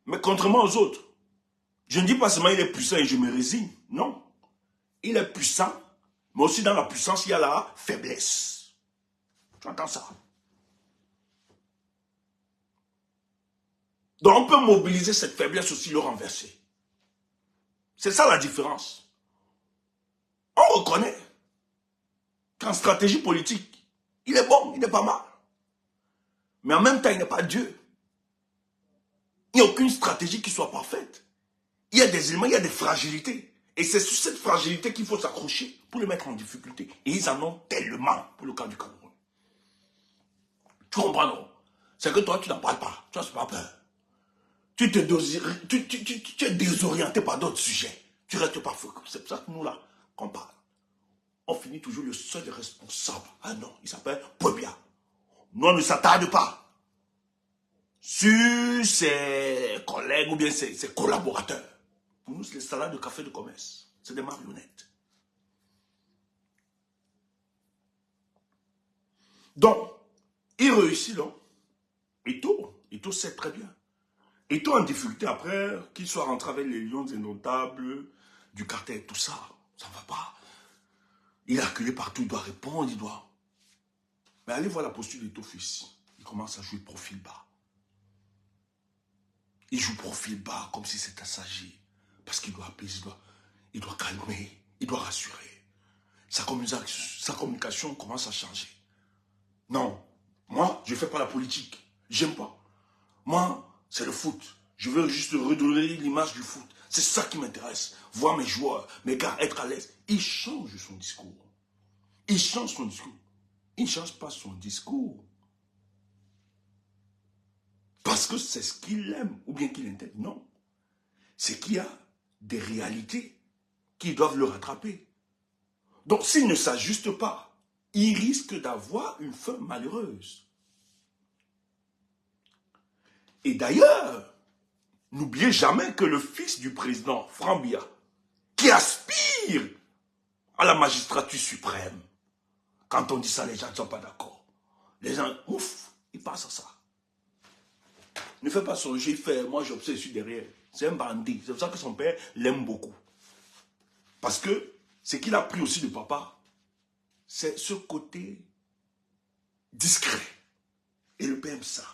Mais contrairement aux autres, je ne dis pas seulement il est puissant et je me résigne. Non. Il est puissant, mais aussi dans la puissance, il y a la faiblesse. Tu entends ça? Donc on peut mobiliser cette faiblesse aussi, le renverser. C'est ça la différence. On reconnaît qu'en stratégie politique, il est bon, il n'est pas mal. Mais en même temps, il n'est pas Dieu. Il n'y a aucune stratégie qui soit parfaite. Il y a des éléments, il y a des fragilités. Et c'est sur cette fragilité qu'il faut s'accrocher pour les mettre en difficulté. Et ils en ont tellement pour le cas du Cameroun. Tu comprends, non? C'est que toi, tu n'en parles pas. Tu n'as pas peur. Tu es désorienté par d'autres sujets. Tu restes pas focus. C'est pour ça que nous, là, qu'on parle. On finit toujours le seul responsable. Ah non, il s'appelle Pobia. Nous, on ne s'attarde pas sur ses collègues ou bien ses collaborateurs. Pour nous, c'est les salades de café de commerce. C'est des marionnettes. Donc, il réussit, non? Eto sait très bien. Eto en difficulté après, qu'il soit rentré avec les Lions indomptables, du cartel, tout ça, ça ne va pas. Il est acculé partout, il doit répondre, il doit... Mais allez voir la posture d'Eto fils. Il commence à jouer profil bas. Il joue profil bas comme si c'était sagé. Parce qu'il doit apaiser, il doit calmer, il doit rassurer. Sa communication commence à changer. Non, moi, je ne fais pas la politique. J'aime pas. Moi, c'est le foot. Je veux juste redonner l'image du foot. C'est ça qui m'intéresse. Voir mes joueurs, mes gars être à l'aise. Il change son discours. Il change son discours. Il ne change pas son discours. Parce que c'est ce qu'il aime ou bien qu'il intègre. Non. C'est qu'il y a des réalités qui doivent le rattraper. Donc s'il ne s'ajuste pas, il risque d'avoir une fin malheureuse. Et d'ailleurs, n'oubliez jamais que le fils du président, Franck Biya, qui aspire à la magistrature suprême, quand on dit ça, les gens ne sont pas d'accord. Les gens, ouf, ils passent à ça. Ne fais pas son jeu, il fait, moi j'observe, je suis derrière. C'est un bandit. C'est pour ça que son père l'aime beaucoup. Parce que ce qu'il a pris aussi de papa, c'est ce côté discret. Et le père aime ça.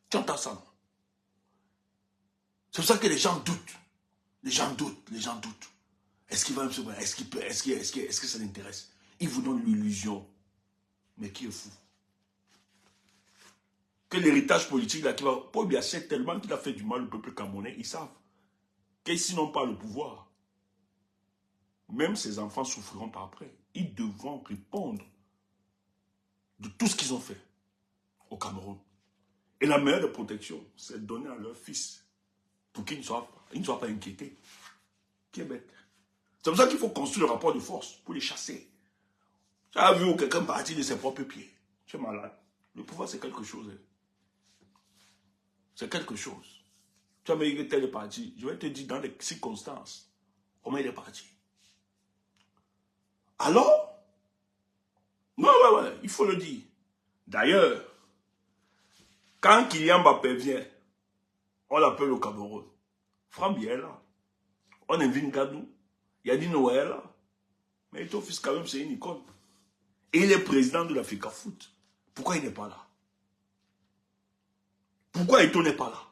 Tu entends ça, non? C'est pour ça que les gens doutent. Les gens doutent, les gens doutent. Est-ce qu'il va me sauver? Est-ce qu'il peut? Est-ce que ça l'intéresse? Il vous donne l'illusion. Mais qui est fou? Que l'héritage politique là qui va... Paul Biya sait tellement qu'il a fait du mal au peuple camerounais, ils savent. Qu'ils n'ont pas le pouvoir. Même ses enfants souffriront par après. Ils devront répondre de tout ce qu'ils ont fait au Cameroun. Et la meilleure des protections, c'est de donner à leur fils pour qu'ils ne soient pas inquiétés. Qui est bête. C'est pour ça qu'il faut construire le rapport de force pour les chasser. Tu as vu où quelqu'un partit de ses propres pieds. Tu es malade. Le pouvoir, c'est quelque chose. C'est quelque chose. Tu as vu que tel est parti. Je vais te dire dans les circonstances comment il est parti. Alors, ouais, il faut le dire. D'ailleurs, quand Kylian Mbappé vient, on l'appelle au Cameroun. Franck Biya est là. On invite Gadou. Il a dit Noël là. Mais ton fils, quand même, c'est une icône. Et il est président de l'Africa Foot. Pourquoi il n'est pas là? Pourquoi Eto'o n'est pas là?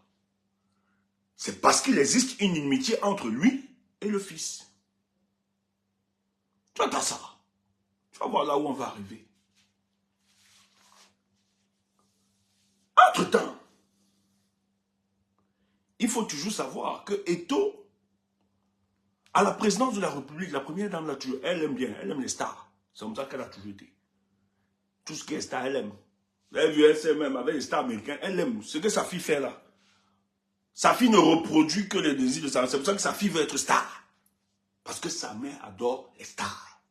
C'est parce qu'il existe une inimitié entre lui et le fils. Tu entends ça? Tu vas voir là où on va arriver. Entre-temps, il faut toujours savoir que Eto'o, à la présidence de la République, la première dame, là, elle aime bien, elle aime les stars. C'est comme ça qu'elle a toujours été. Tout ce qui est star, elle aime. Vous avez vu, elle sait même avec les stars américains, elle aime. Ce que sa fille fait là. Sa fille ne reproduit que les désirs de sa mère. C'est pour ça que sa fille veut être star. Parce que sa mère adore les stars.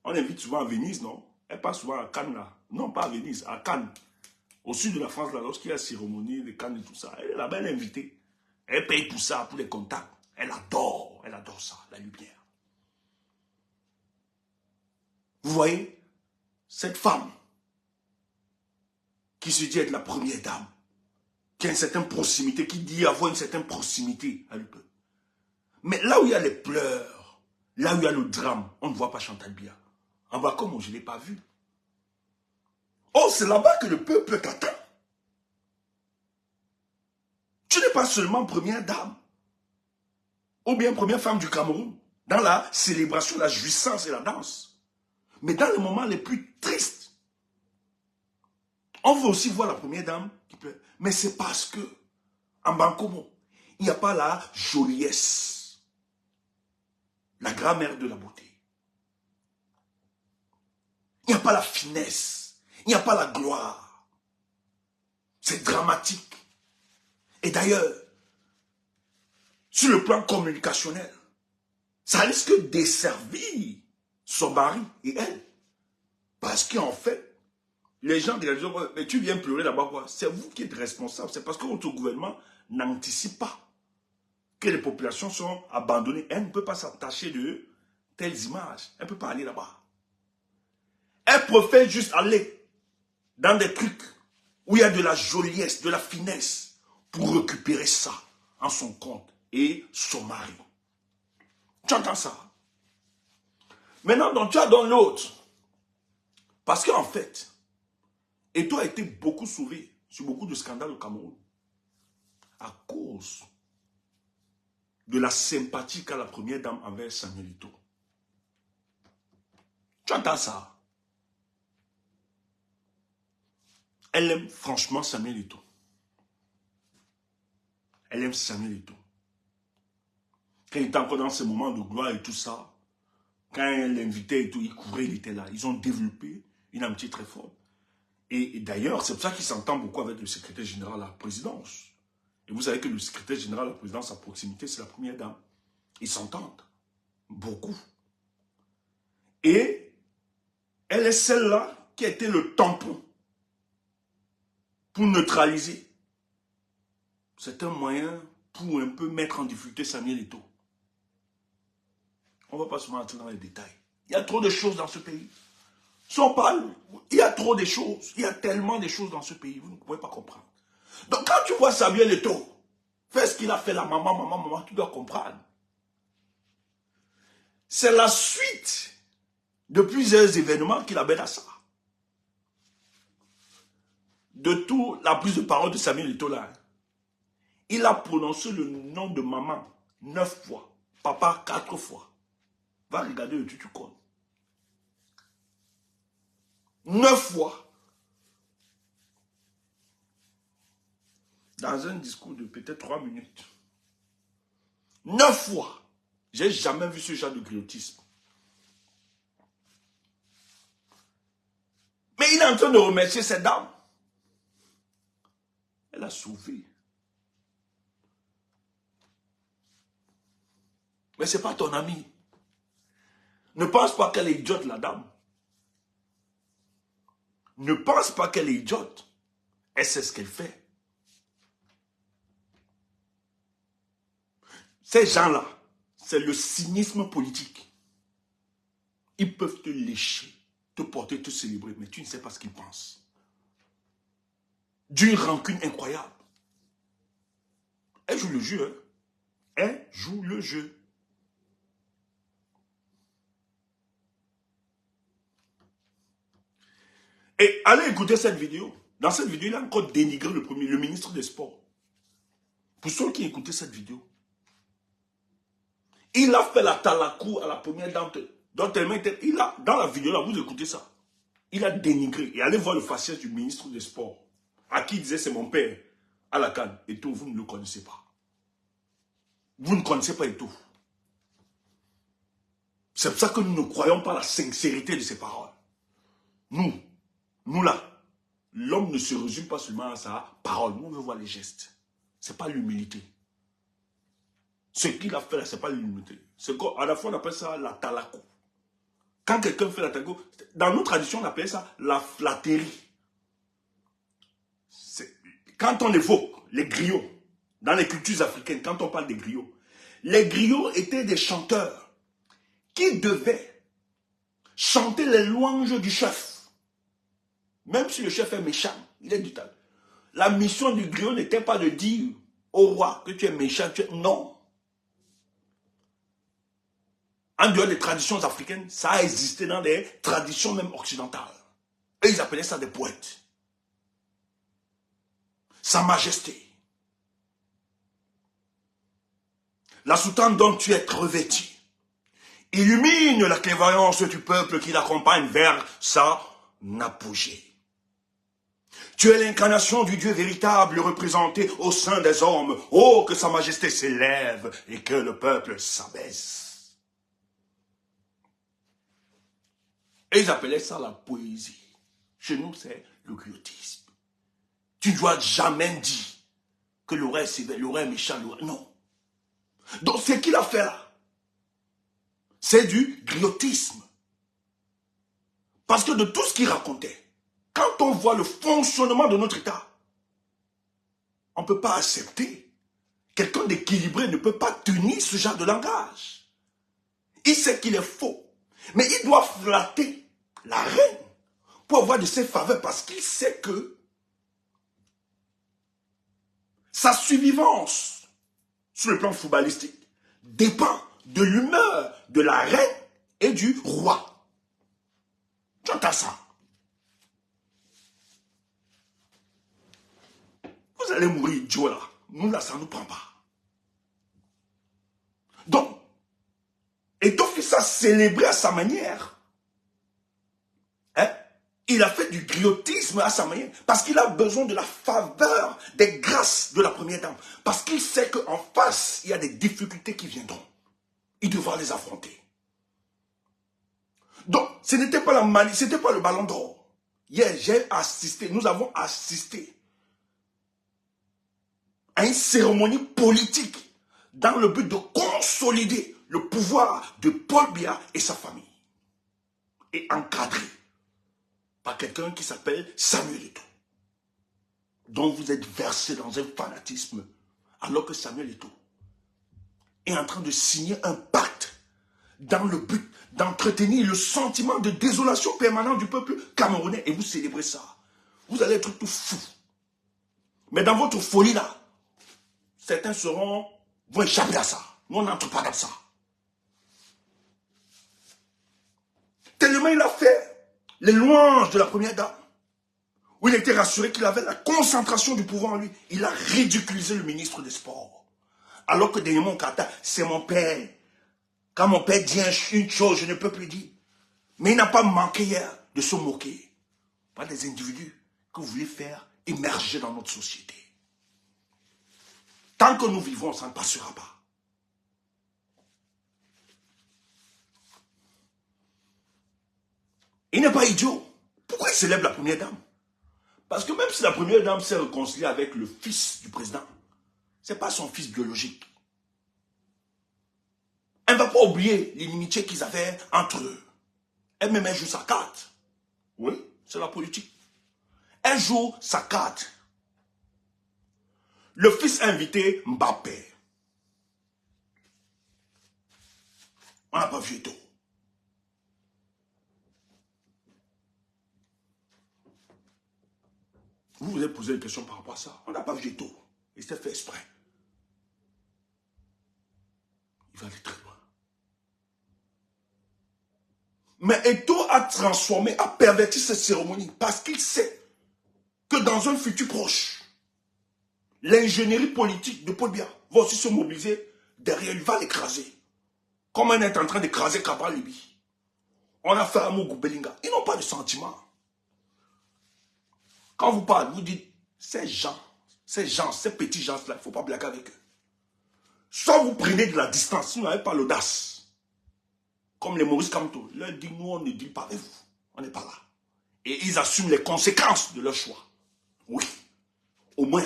On l'invite souvent à Venise, non? Elle passe souvent à Cannes là. Non, pas à Venise, à Cannes. Au sud de la France, là, lorsqu'il y a la cérémonie de Cannes et tout ça, elle est là-bas, elle est invitée. Elle paye pour ça, pour les contacts. Elle adore ça, la lumière. Vous voyez, cette femme qui se dit être la première dame, qui a une certaine proximité, qui dit avoir une certaine proximité à lui. Mais là où il y a les pleurs, là où il y a le drame, on ne voit pas Chantal Biya. En bas, comment je ne l'ai pas vu. Oh, c'est là-bas que le peuple t'attend. Tu n'es pas seulement première dame, ou bien première femme du Cameroun, dans la célébration, la jouissance et la danse. Mais dans les moments les plus tristes, on veut aussi voir la première dame qui pleure. Mais c'est parce que, en Bankomo, il n'y a pas la joliesse, la grammaire de la beauté. Il n'y a pas la finesse, il n'y a pas la gloire. C'est dramatique. Et d'ailleurs, sur le plan communicationnel, ça risque de desservir son mari et elle. Parce qu'en fait, les gens disent, mais tu viens pleurer là-bas quoi? C'est vous qui êtes responsable. C'est parce que votre gouvernement n'anticipe pas que les populations sont abandonnées. Elle ne peut pas s'attacher de telles images. Elle ne peut pas aller là-bas. Elle préfère juste aller dans des trucs où il y a de la joliesse, de la finesse, pour récupérer ça en son compte et son mari. Tu entends ça? Maintenant, donc, tu as dans l'autre. Parce qu'en fait, Eto'o a été beaucoup sauvé sur beaucoup de scandales au Cameroun à cause de la sympathie qu'a la première dame envers Samuel Eto'o. Tu entends ça? Elle aime franchement Samuel Eto'o. Elle aime Samuel Eto'o. Quand il était encore dans ce moment de gloire et tout ça, quand elle l'invitait et tout, il courait, il était là. Ils ont développé une amitié très forte. Et d'ailleurs, c'est pour ça qu'il s'entend beaucoup avec le secrétaire général à la présidence. Et vous savez que le secrétaire général à la présidence à proximité, c'est la première dame. Ils s'entendent. Beaucoup. Et elle est celle-là qui a été le tampon pour neutraliser. C'est un moyen pour un peu mettre en difficulté Samuel Eto'o. On ne va pas se mentir dans les détails. Il y a trop de choses dans ce pays. Si on parle, il y a trop de choses. Il y a tellement de choses dans ce pays. Vous ne pouvez pas comprendre. Donc quand tu vois Samuel Eto'o, fais ce qu'il a fait la maman, tu dois comprendre. C'est la suite de plusieurs événements qui l'amènent à ça. De tout, la prise de parole de Samuel Eto'o là, il a prononcé le nom de maman 9 fois, papa 4 fois. Va regarder le tutu-code. 9 fois. Dans un discours de peut-être 3 minutes. 9 fois. J'ai jamais vu ce genre de griotisme. Mais il est en train de remercier cette dame. Elle a sauvé. Mais ce n'est pas ton ami. Ne pense pas qu'elle est idiote, la dame. Ne pense pas qu'elle est idiote. Elle sait ce qu'elle fait. Ces gens-là, c'est le cynisme politique. Ils peuvent te lécher, te porter, te célébrer, mais tu ne sais pas ce qu'ils pensent. D'une rancune incroyable. Elle joue le jeu. Hein? Elle joue le jeu. Et allez écouter cette vidéo. Dans cette vidéo, il a encore dénigré le ministre des Sports. Pour ceux qui écoutaient cette vidéo. Il a fait la talakou à la première dame. Dans la vidéo, là, vous écoutez ça. Il a dénigré. Et allez voir le faciès du ministre des Sports. À qui il disait c'est mon père. À la canne. Et tout, vous ne le connaissez pas. Vous ne connaissez pas et tout. C'est pour ça que nous ne croyons pas la sincérité de ses paroles. Nous là, l'homme ne se résume pas seulement à sa parole. Nous, on veut voir les gestes. Ce n'est pas l'humilité. Ce qu'il a fait là, ce n'est pas l'humilité. À la fois, on appelle ça la talakou. Quand quelqu'un fait la talakou, dans nos traditions, on appelle ça la flatterie. Quand on évoque les griots, dans les cultures africaines, quand on parle des griots, les griots étaient des chanteurs qui devaient chanter les louanges du chef. Même si le chef est méchant, il est du temps. La mission du griot n'était pas de dire au roi que tu es méchant, non. En dehors des traditions africaines, ça a existé dans des traditions même occidentales. Et ils appelaient ça des poètes. Sa Majesté. La soutane dont tu es revêtu illumine la clairvoyance du peuple qui l'accompagne vers sa apogée. Tu es l'incarnation du Dieu véritable représenté au sein des hommes. Oh, que sa majesté s'élève et que le peuple s'abaisse. Et ils appelaient ça la poésie. Chez nous, c'est le griotisme. Tu ne dois jamais dire que l'oreille est sévère, l'oreille est méchant, l'oreille... Non. Donc, ce qu'il a fait là, c'est du griotisme. Parce que de tout ce qu'il racontait, quand on voit le fonctionnement de notre État, on ne peut pas accepter. Quelqu'un d'équilibré ne peut pas tenir ce genre de langage. Il sait qu'il est faux. Mais il doit flatter la reine pour avoir de ses faveurs parce qu'il sait que sa survivance sur le plan footballistique dépend de l'humeur de la reine et du roi. Tu entends ça? vous allez mourir idiot là. Nous là, ça ne nous prend pas. Donc, Étofils a célébré à sa manière. Hein? Il a fait du griotisme à sa manière. Parce qu'il a besoin de la faveur, des grâces de la première dame. Parce qu'il sait qu'en face, il y a des difficultés qui viendront. Il devra les affronter. Donc, ce n'était pas la malice, c'était pas le ballon d'or. Hier, j'ai assisté, nous avons assisté à une cérémonie politique dans le but de consolider le pouvoir de Paul Biya et sa famille. Et encadré par quelqu'un qui s'appelle Samuel Eto'o, dont vous êtes versé dans un fanatisme, alors que Samuel Eto'o est en train de signer un pacte dans le but d'entretenir le sentiment de désolation permanente du peuple camerounais. Et vous célébrez ça. Vous allez être tout fou. Mais dans votre folie là, certains vont échapper à ça. Nous, on n'entre pas dans ça. Tellement il a fait les louanges de la première dame, où il était rassuré qu'il avait la concentration du pouvoir en lui. Il a ridiculisé le ministre des Sports. Alors que Denis Moncata, c'est mon père. Quand mon père dit une chose, je ne peux plus dire. Mais il n'a pas manqué hier de se moquer par des individus que vous voulez faire émerger dans notre société. Tant que nous vivons, ça ne passera pas. Il n'est pas idiot. Pourquoi il célèbre la première dame? Parce que même si la première dame s'est réconciliée avec le fils du président, ce n'est pas son fils biologique. Elle ne va pas oublier l'inimitié qu'ils avaient entre eux. Elle-même, elle joue sa carte. Oui, c'est la politique. Elle joue sa carte. Le fils a invité Mbappé. On n'a pas vu Eto'o. Vous vous avez posé une question par rapport à ça. On n'a pas vu Eto'o. Il s'est fait exprès. Il va aller très loin. Mais Eto'o a transformé, a perverti cette cérémonie parce qu'il sait que dans un futur proche, l'ingénierie politique de Paul Biya va aussi se mobiliser derrière lui, va l'écraser. Comme on est en train d'écraser Cabral Libye. On a fait Amougou Belinga. Ils n'ont pas de sentiments. Quand vous parlez, vous dites, ces petits gens-là, il ne faut pas blaguer avec eux. Soit vous prenez de la distance, si vous n'avez pas l'audace. Comme les Maurice Kamto, ils leur disent, nous on ne dit pas avec vous. On n'est pas là. Et ils assument les conséquences de leur choix. Oui. Au moins,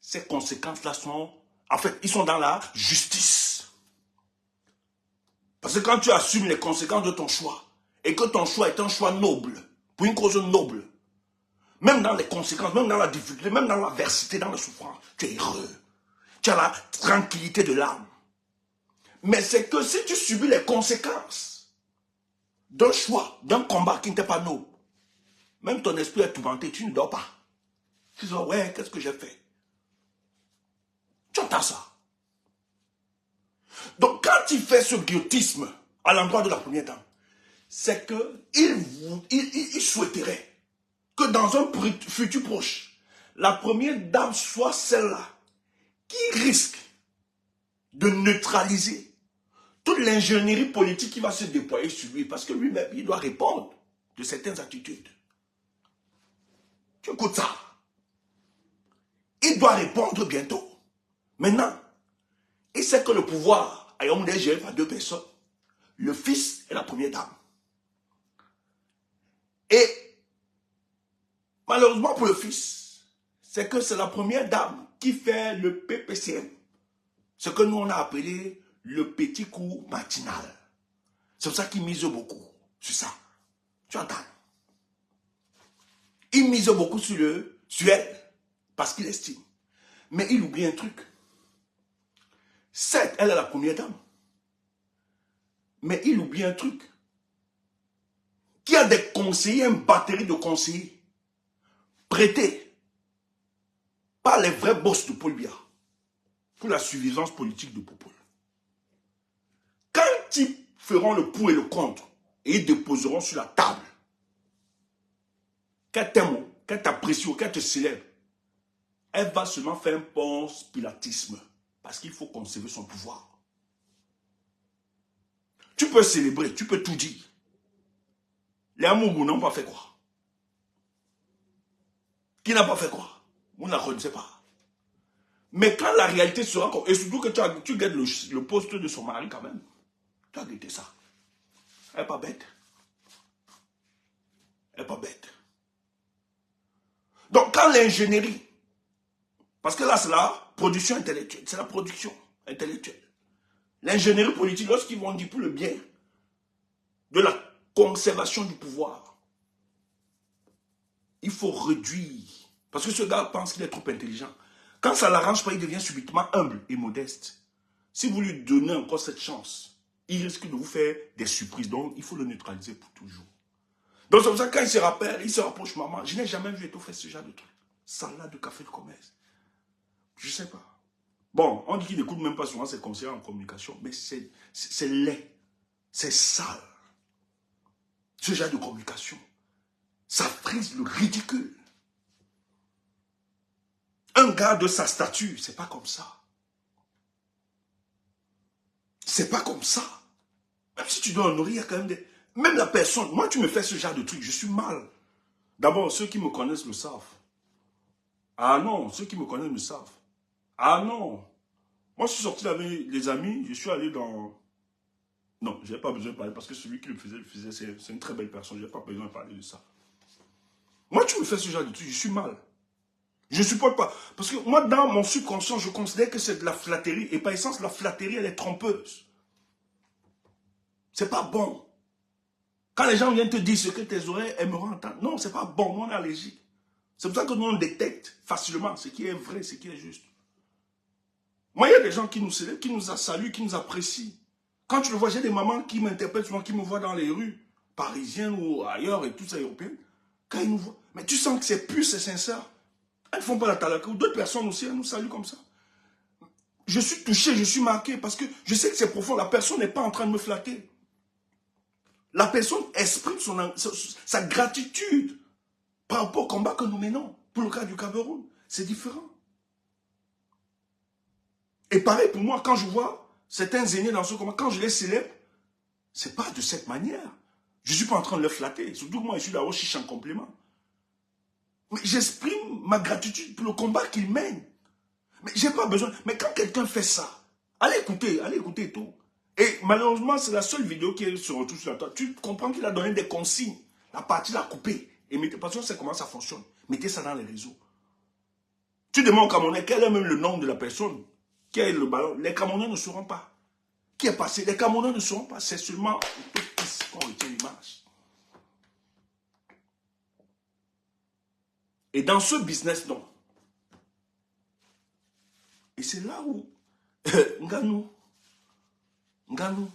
ces conséquences-là sont... En fait, ils sont dans la justice. Parce que quand tu assumes les conséquences de ton choix, et que ton choix est un choix noble, pour une cause noble, même dans les conséquences, même dans la difficulté, même dans l'adversité, dans la souffrance, tu es heureux. Tu as la tranquillité de l'âme. Mais c'est que si tu subis les conséquences d'un choix, d'un combat qui n'était pas noble, même ton esprit est tourmenté, tu ne dors pas. Tu dis, ouais, qu'est-ce que j'ai fait? Tu entends ça. Donc quand il fait ce guillotisme à l'endroit de la première dame, c'est qu'il souhaiterait que dans un futur proche, la première dame soit celle-là qui risque de neutraliser toute l'ingénierie politique qui va se déployer sur lui, parce que lui-même, il doit répondre de certaines attitudes. Tu écoutes ça. Il doit répondre bientôt. Maintenant, il sait que le pouvoir a été géré par deux personnes, le fils et la première dame. Et malheureusement pour le fils, c'est que c'est la première dame qui fait le PPCM. Ce que nous on a appelé le petit coup matinal. C'est pour ça qu'il mise beaucoup sur ça. Tu entends? Il mise beaucoup sur elle, parce qu'il estime. Mais il oublie un truc. Certes, elle est la première dame. Mais il oublie un truc. Qu'il y a des conseillers, une batterie de conseillers, prêtés par les vrais boss de Paul Biya pour la suffisance politique de Popol. Quand ils feront le pour et le contre, et ils déposeront sur la table, qu'elle t'aime, qu'elle t'apprécie, qu'elle te célèbre, Elle va seulement faire un Ponce Pilatisme. Parce qu'il faut conserver son pouvoir. Tu peux célébrer, tu peux tout dire. Les Amougou n'ont pas fait quoi? Qui n'a pas fait quoi? Vous ne la connaissez pas. Mais quand la réalité sera comme... Et surtout que tu gagnes le poste de son mari quand même. Tu as guetté ça. Elle n'est pas bête. Elle n'est pas bête. Donc quand l'ingénierie... Parce que là, c'est la production intellectuelle. C'est la production intellectuelle. L'ingénierie politique, lorsqu'ils vont dire pour le bien de la conservation du pouvoir, il faut réduire. Parce que ce gars pense qu'il est trop intelligent. Quand ça ne l'arrange pas, il devient subitement humble et modeste. Si vous lui donnez encore cette chance, il risque de vous faire des surprises. Donc, il faut le neutraliser pour toujours. Donc, c'est pour ça que quand il se rappelle, il se rapproche, maman. Je n'ai jamais vu Eto'o faire ce genre de truc. Salade de café de commerce. Je ne sais pas. Bon, on dit qu'il n'écoute même pas souvent ses conseillers en communication, mais c'est laid. C'est sale. Ce genre de communication. Ça frise le ridicule. Un gars de sa stature, c'est pas comme ça. C'est pas comme ça. Même si tu dois honorer, il y a quand même des... Même la personne, moi tu me fais ce genre de truc, je suis mal. D'abord, ceux qui me connaissent le savent. Ah non, ceux qui me connaissent le savent. Ah non. Moi je suis sorti avec les amis, je suis allé dans... Non, je n'ai pas besoin de parler parce que celui qui le faisait, c'est une très belle personne, je n'ai pas besoin de parler de ça. Moi tu me fais ce genre de truc, je suis mal. Je ne supporte pas. Parce que moi, dans mon subconscient, je considère que c'est de la flatterie. Et par essence, la flatterie, elle est trompeuse. C'est pas bon. Quand les gens viennent te dire ce que tes oreilles aimeront entendre, non, c'est pas bon, nous on est allergique. C'est pour ça que nous on détecte facilement ce qui est vrai, ce qui est juste. Moi, il y a des gens qui nous célèbrent, qui nous saluent, qui nous apprécient. Quand tu le vois, j'ai des mamans qui m'interpellent souvent, qui me voient dans les rues, parisiennes ou ailleurs et toutes ces européennes. Quand ils nous voient, mais tu sens que c'est pur, c'est sincère. Elles ne font pas la talaka. D'autres personnes aussi, elles nous saluent comme ça. Je suis touché, je suis marqué parce que je sais que c'est profond. La personne n'est pas en train de me flatter. La personne exprime sa gratitude par rapport au combat que nous menons. Pour le cas du Cameroun, c'est différent. Et pareil pour moi, quand je vois certains aînés dans ce combat, quand je les célèbre, ce n'est pas de cette manière. Je ne suis pas en train de les flatter. Surtout que moi, je suis là-haut, chiche en complément. Mais j'exprime ma gratitude pour le combat qu'ils mènent. Mais j'ai pas besoin. Mais quand quelqu'un fait ça, allez écouter tout. Et malheureusement, c'est la seule vidéo qui se retrouve sur la toile. Tu comprends qu'il a donné des consignes. La partie l'a coupée. Et mettez, parce que c'est comment ça fonctionne. Mettez ça dans les réseaux. Tu demandes aux Camerounais quel est même le nom de la personne qui a le ballon. Les Camerounais ne sauront pas. Qui est passé? Les Camerounais ne sauront pas. C'est seulement qu'on retient l'image. Et dans ce business, non. Et c'est là où Nganou,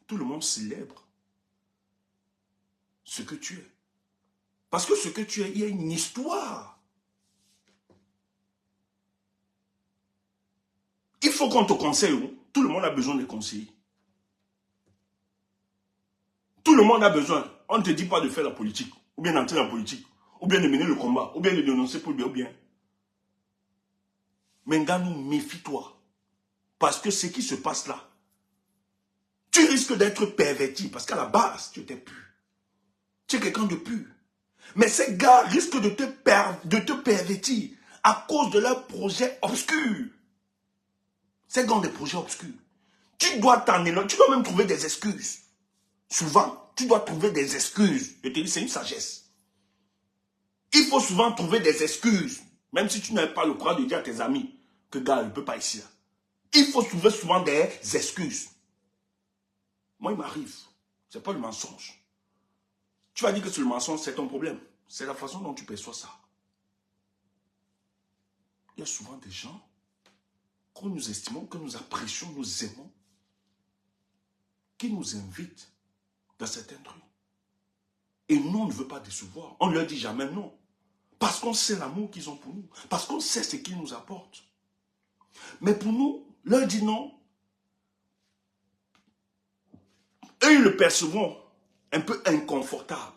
tout le monde célèbre ce que tu es. Parce que ce que tu es, il y a une histoire. Il faut qu'on te conseille. Tout le monde a besoin de conseils. Tout le monde a besoin. On ne te dit pas de faire la politique, ou bien d'entrer dans la politique, ou bien de mener le combat, ou bien de dénoncer pour le bien ou bien. Mais Nganou, méfie-toi. Parce que ce qui se passe là, tu risques d'être perverti. Parce qu'à la base, tu étais pur. Tu es quelqu'un de pur. Mais ces gars risquent de te pervertir à cause de leurs projets obscurs. Ces gars ont des projets obscurs. Tu dois t'en éloigner. Tu dois même trouver des excuses. Souvent, tu dois trouver des excuses. Je te dis, c'est une sagesse. Il faut souvent trouver des excuses. Même si tu n'as pas le courage de dire à tes amis que gars, il ne peut pas ici. Il faut trouver souvent des excuses. Moi, il m'arrive. Ce n'est pas le mensonge. Tu vas dire que c'est le mensonge, c'est ton problème. C'est la façon dont tu perçois ça. Il y a souvent des gens que nous estimons, que nous apprécions, nous aimons, qui nous invitent dans certains trucs. Et nous, on ne veut pas décevoir. On ne leur dit jamais non. Parce qu'on sait l'amour qu'ils ont pour nous. Parce qu'on sait ce qu'ils nous apportent. Mais pour nous, leur dire non, eux, ils le percevront un peu inconfortable.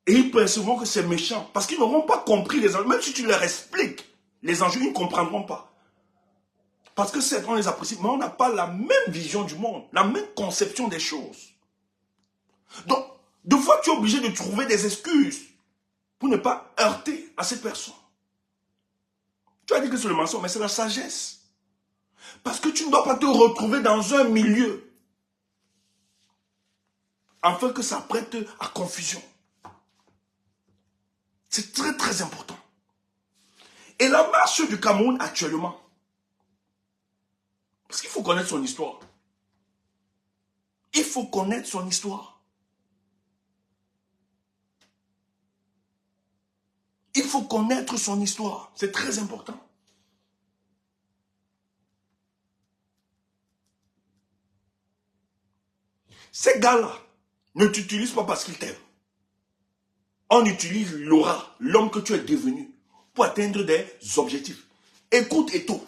Et ils percevront que c'est méchant. Parce qu'ils n'auront pas compris les enjeux. Même si tu leur expliques les enjeux, ils ne comprendront pas. Parce que certes, on les apprécie, mais on n'a pas la même vision du monde, la même conception des choses. Donc, deux fois, tu es obligé de trouver des excuses pour ne pas heurter à cette personne. Tu as dit que c'est le mensonge, mais c'est la sagesse. Parce que tu ne dois pas te retrouver dans un milieu afin que ça prête à confusion. C'est très très important. Et la marche du Cameroun actuellement, parce qu'il faut connaître son histoire. Il faut connaître son histoire. Il faut connaître son histoire. C'est très important. Ces gars-là ne t'utilisent pas parce qu'ils t'aiment. On utilise l'aura, l'homme que tu es devenu, pour atteindre des objectifs. Écoute Eto.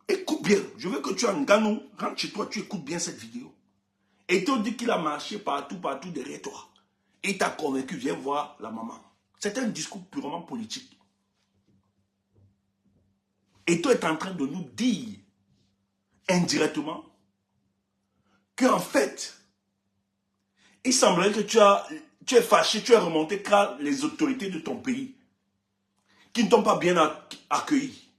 Écoute bien. Je veux que tu en Gano, rentre chez toi, tu écoutes bien cette vidéo. Eto dit qu'il a marché partout derrière toi. Et t'a convaincu, viens voir la maman. C'est un discours purement politique. Eto est en train de nous dire, indirectement, qu'en fait, il semblerait que tu es fâché, tu es remonté car les autorités de ton pays, qui ne t'ont pas bien accueilli,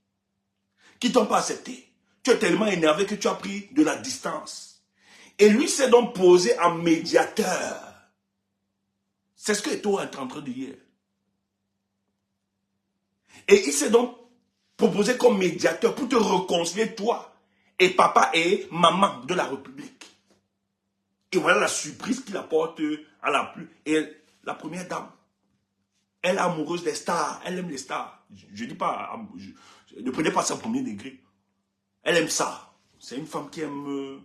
qui ne t'ont pas accepté. Tu es tellement énervé que tu as pris de la distance. Et lui s'est donc posé en médiateur. C'est ce que Eto est en train de dire. Et il s'est donc proposé comme médiateur pour te réconcilier, toi, et papa et maman de la République. Et voilà la surprise qu'il apporte à la première dame. Elle est amoureuse des stars, elle aime les stars. Je dis pas, ne prenez pas ça au premier degré. Elle aime ça. C'est une femme qui aime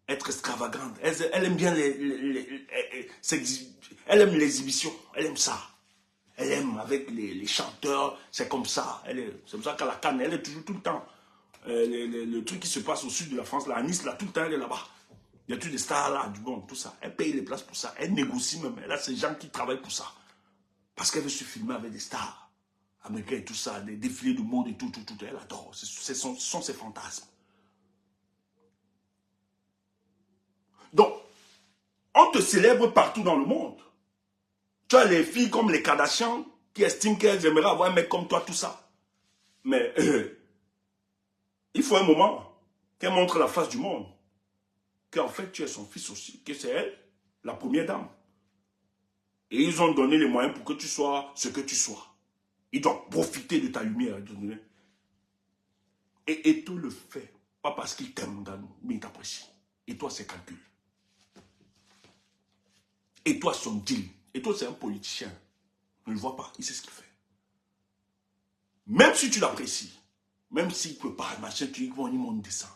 être extravagante. Elle aime bien elle aime l'exhibition. Elle aime ça. Elle aime avec les chanteurs. C'est comme ça. C'est comme ça qu'à la Cannes, elle est toujours tout le temps. Le truc qui se passe au sud de la France, là, à Nice, là, tout le temps, elle est là-bas. Il y a tous des stars là, du bon, tout ça. Elle paye les places pour ça. Elle négocie même. Elle a ces gens qui travaillent pour ça. Parce qu'elle veut se filmer avec des stars américains et tout ça, des défilés de mode et tout. Elle adore. Ce sont ses fantasmes. Donc, on te célèbre partout dans le monde. Tu as les filles comme les Kardashians qui estiment qu'elles aimeraient avoir un mec comme toi, tout ça. Mais il faut un moment qu'elle montre la face du monde. Qu'en fait, tu es son fils aussi. Que c'est elle, la première dame. Et ils ont donné les moyens pour que tu sois ce que tu sois. Ils doivent profiter de ta lumière. Et Eto le fait. Pas parce qu'il t'aime, mais il t'apprécie. Et toi, c'est calcul. Et toi, son deal. Et toi, c'est un politicien. Ne le vois pas. Il sait ce qu'il fait. Même si tu l'apprécies, même s'il ne peut pas, machin, tu dis, on y monte, descend.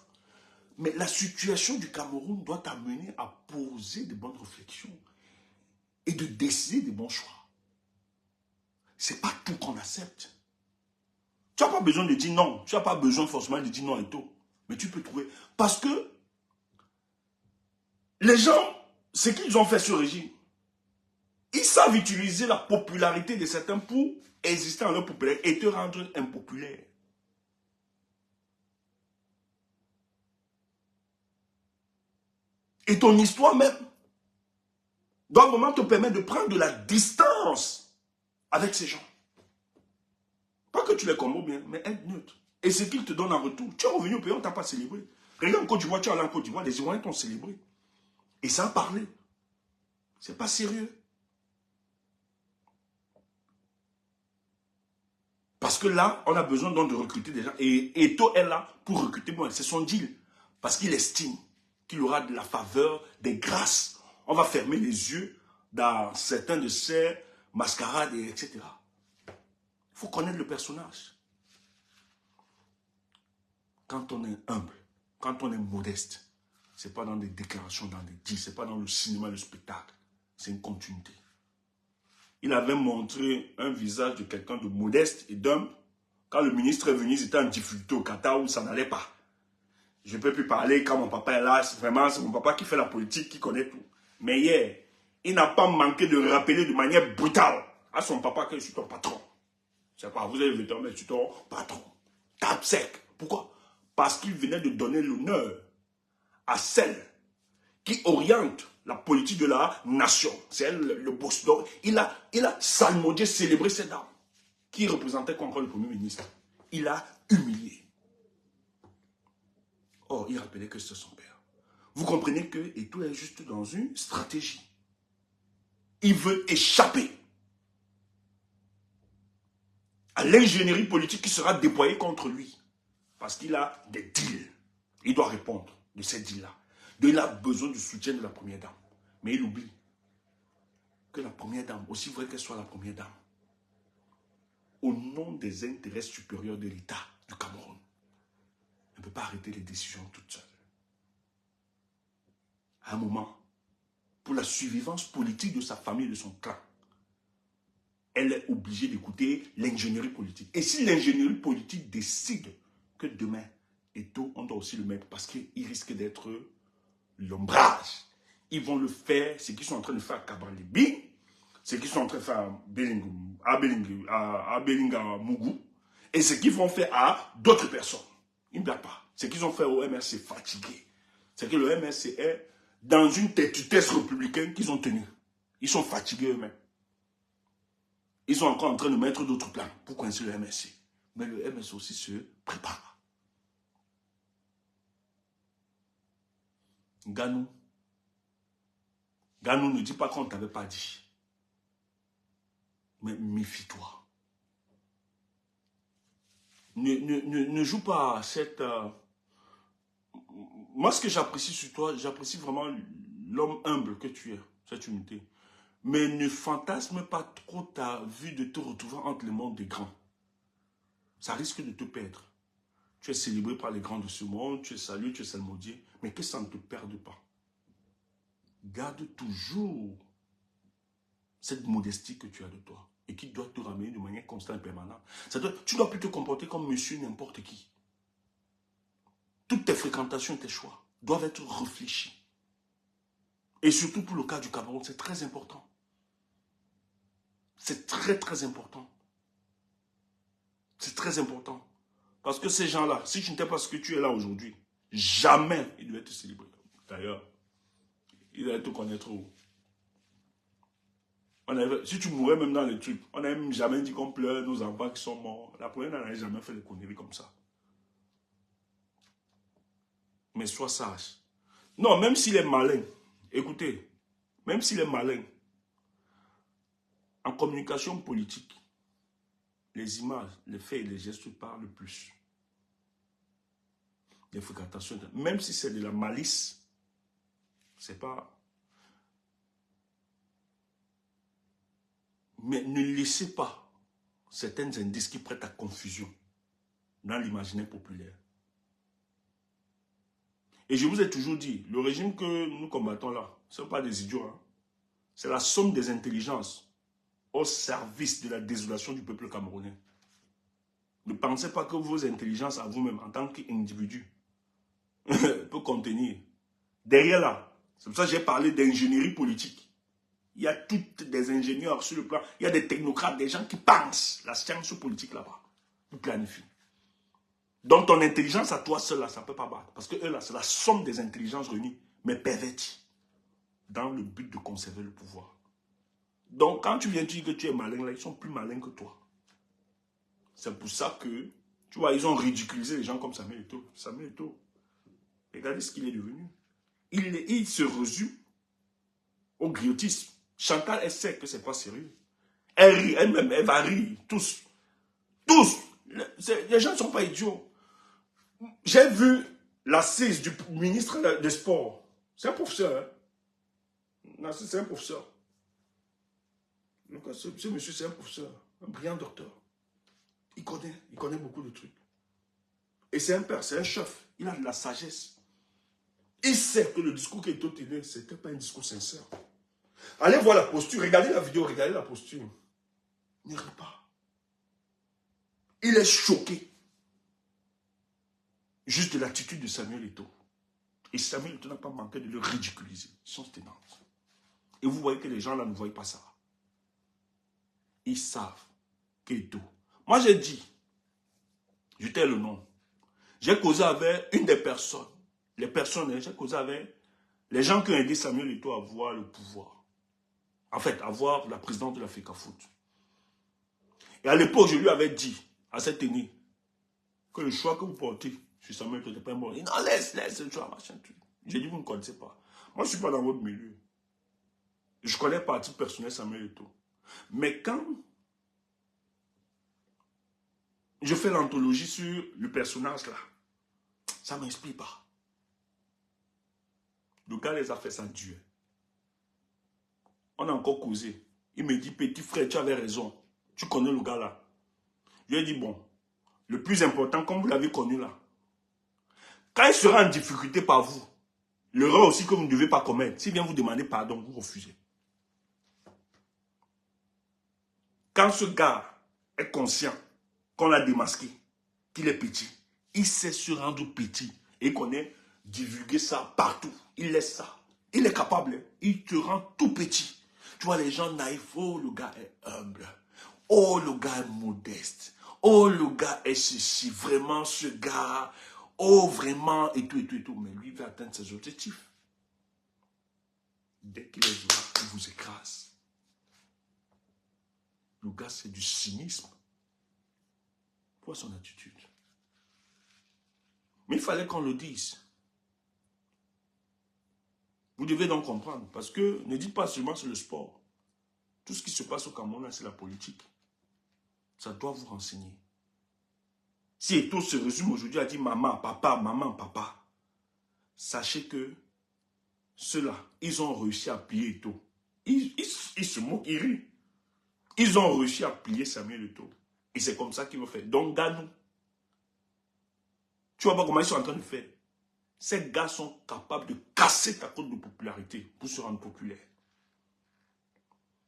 Mais la situation du Cameroun doit t'amener à poser de bonnes réflexions et de décider des bons choix. Ce n'est pas tout qu'on accepte. Tu n'as pas besoin de dire non. Tu n'as pas besoin forcément de dire non et tout. Mais tu peux trouver. Parce que les gens, ce qu'ils ont fait sur le régime, ils savent utiliser la popularité de certains pour exister en leur popularité et te rendre impopulaire. Et ton histoire même doit vraiment te permettre de prendre de la distance avec ces gens. Pas que tu les combats bien, mais être neutre. Et ce qu'ils te donnent en retour. Tu es revenu au pays, on ne t'a pas célébré. Regarde en Côte d'Ivoire, tu es allé en Côte d'Ivoire, les Ivoiriens t'ont célébré. Et ça a parlé. C'est pas sérieux. Parce que là, on a besoin donc de recruter des gens. Et Eto est là pour recruter. Bon, c'est son deal. Parce qu'il estime qu'il aura de la faveur, des grâces. On va fermer les yeux dans certains de ces mascarades, etc. Il faut connaître le personnage. Quand on est humble, quand on est modeste, ce n'est pas dans des déclarations, dans des dits, ce n'est pas dans le cinéma, le spectacle. C'est une continuité. Il avait montré un visage de quelqu'un de modeste et d'humble. Quand le ministre est venu, c'était en difficulté au Qatar où ça n'allait pas. Je ne peux plus parler quand mon papa est là. Vraiment, c'est mon papa qui fait la politique, qui connaît tout. Mais hier, il n'a pas manqué de rappeler de manière brutale à son papa que je suis ton patron. C'est pas, vous avez vu, mais je suis ton patron. Tape sec. Pourquoi? Parce qu'il venait de donner l'honneur à celle qui oriente la politique de la nation. C'est elle le boss. Donc, il a salmodié, célébré cette dame qui représentait contre le Premier ministre. Il a humilié. Or, il rappelait que c'est son père. Vous comprenez que Eto'o est juste dans une stratégie. Il veut échapper à l'ingénierie politique qui sera déployée contre lui. Parce qu'il a des deals. Il doit répondre de ces deals-là. Donc, il a besoin du soutien de la première dame. Mais il oublie que la première dame, aussi vrai qu'elle soit la première dame, au nom des intérêts supérieurs de l'État du Cameroun, ne peut pas arrêter les décisions toute seule. À un moment, pour la survivance politique de sa famille et de son clan, elle est obligée d'écouter l'ingénierie politique. Et si l'ingénierie politique décide que demain, Eto'o, on doit aussi le mettre parce qu'il risque d'être l'ombrage. Ils vont le faire, ce qu'ils sont en train de faire à Kabarlebi, ce qu'ils sont en train de faire à Belinga-Mougou, et ce qu'ils vont faire à d'autres personnes. Ils ne blaguent pas. Ce qu'ils ont fait au MRC fatigué. C'est que le MRC est dans une têtutesse républicaine qu'ils ont tenue. Ils sont fatigués eux-mêmes. Ils sont encore en train de mettre d'autres plans pour coincer le MRC. Mais le MRC aussi se prépare. Ganou ne dit pas qu'on ne t'avait pas dit. Mais méfie-toi. Ne joue pas à cette... Moi, ce que j'apprécie sur toi, j'apprécie vraiment l'homme humble que tu es, cette humilité. Mais ne fantasme pas trop ta vue de te retrouver entre les mondes des grands. Ça risque de te perdre. Tu es célébré par les grands de ce monde, tu es salué, tu es salmodié, mais que ça ne te perde pas. Garde toujours cette modestie que tu as de toi et qui doit te ramener de manière constante et permanente. Tu ne dois plus te comporter comme monsieur n'importe qui. Toutes tes fréquentations et tes choix doivent être réfléchis. Et surtout pour le cas du Cameroun, c'est très important. C'est très très important. C'est très important. Parce que ces gens-là, si tu n'étais pas ce que tu es là aujourd'hui, jamais ils devaient te célébrer. D'ailleurs, ils devaient te connaître où. Si tu mourais même dans les trucs, on n'a même jamais dit qu'on pleure nos enfants qui sont morts. La première n'avait jamais fait les conneries comme ça. Mais sois sage. Non, même s'il est malin, écoutez, même s'il est malin, en communication politique, les images, les faits et les gestes parlent plus. Les fréquentations, même si c'est de la malice, c'est pas... Mais ne laissez pas certains indices qui prêtent à confusion dans l'imaginaire populaire. Et je vous ai toujours dit, le régime que nous combattons là, ce ne sont pas des idiots. Hein. C'est la somme des intelligences au service de la désolation du peuple camerounais. Ne pensez pas que vos intelligences à vous-même, en tant qu'individu, peuvent contenir. Derrière là, c'est pour ça que j'ai parlé d'ingénierie politique. Il y a toutes des ingénieurs sur le plan, il y a des technocrates, des gens qui pensent la science politique là-bas, qui planifient. Donc ton intelligence à toi seul là, ça ne peut pas battre. Parce que eux là, c'est la somme des intelligences réunies, mais perverties, dans le but de conserver le pouvoir. Donc quand tu viens dire que tu es malin là, ils sont plus malins que toi. C'est pour ça que, tu vois, ils ont ridiculisé les gens comme Samuel Eto'o. Samuel Eto'o, regardez ce qu'il est devenu. Il se résume au griotisme. Chantal, elle sait que c'est pas sérieux. Elle rit, elle-même, elle va rire. Tous. Tous. Les gens ne sont pas idiots. J'ai vu l'assise du ministre des Sports. C'est un professeur. Hein? C'est un professeur. Donc, ce monsieur, c'est un professeur. Un brillant docteur. Il connaît beaucoup de trucs. Et c'est un père, c'est un chef. Il a de la sagesse. Il sait que le discours qui est tenu, ce n'était pas un discours sincère. Allez voir la posture, regardez la vidéo, regardez la posture. Ne rit pas. Il est choqué. Juste de l'attitude de Samuel Eto'o. Et Samuel Eto'o n'a pas manqué de le ridiculiser. Son tenance. Et vous voyez que les gens là ne voient pas ça. Ils savent qu'Eto. Moi j'ai dit, je tais le nom. J'ai causé avec une des personnes. Les personnes, j'ai causé avec les gens qui ont aidé Samuel Eto'o à avoir le pouvoir. En fait, à avoir la présidence de la FECAFOOT. Et à l'époque, je lui avais dit, à cette année, que le choix que vous portez sur Samuel Eto'o n'était pas bon. Il dit non, laisse le choix, machin. J'ai dit, vous ne connaissez pas. Moi, je ne suis pas dans votre milieu. Je connais pas à titre personnel Samuel Eto'o. Mais quand je fais l'anthologie sur le personnage là, ça ne m'inspire pas. Le gars les a fait ça Dieu. On a encore causé. Il me dit, petit frère, tu avais raison. Tu connais le gars là. Je lui ai dit, bon, le plus important, comme vous l'avez connu là, quand il sera en difficulté par vous, l'erreur aussi que vous ne devez pas commettre, s'il vient vous demander pardon, vous refusez. Quand ce gars est conscient qu'on l'a démasqué, qu'il est petit, il sait se rendre petit et qu'on ait divulgué ça partout. Il laisse ça. Il est capable. Il te rend tout petit. Tu vois les gens naïfs. Oh, le gars est humble. Oh, le gars est modeste. Oh, le gars est ceci. Vraiment, ce gars. Oh, vraiment. Et tout, et tout, et tout. Mais lui, il va atteindre ses objectifs. Dès qu'il les aura, il vous écrase. Le gars, c'est du cynisme. Pour son attitude. Mais il fallait qu'on le dise. Vous devez donc comprendre. Parce que ne dites pas seulement sur le sport. Tout ce qui se passe au Cameroun, c'est la politique. Ça doit vous renseigner. Si Eto'o se résume aujourd'hui à dire maman, papa, sachez que ceux-là, ils ont réussi à plier Eto'o. Ils se moquent, ils rient. Ils ont réussi à plier Samuel Eto'o. Et c'est comme ça qu'ils vont faire. Donc, gagne-nous. Tu vois pas comment ils sont en train de faire. Ces gars sont capables de casser ta cote de popularité pour se rendre populaire.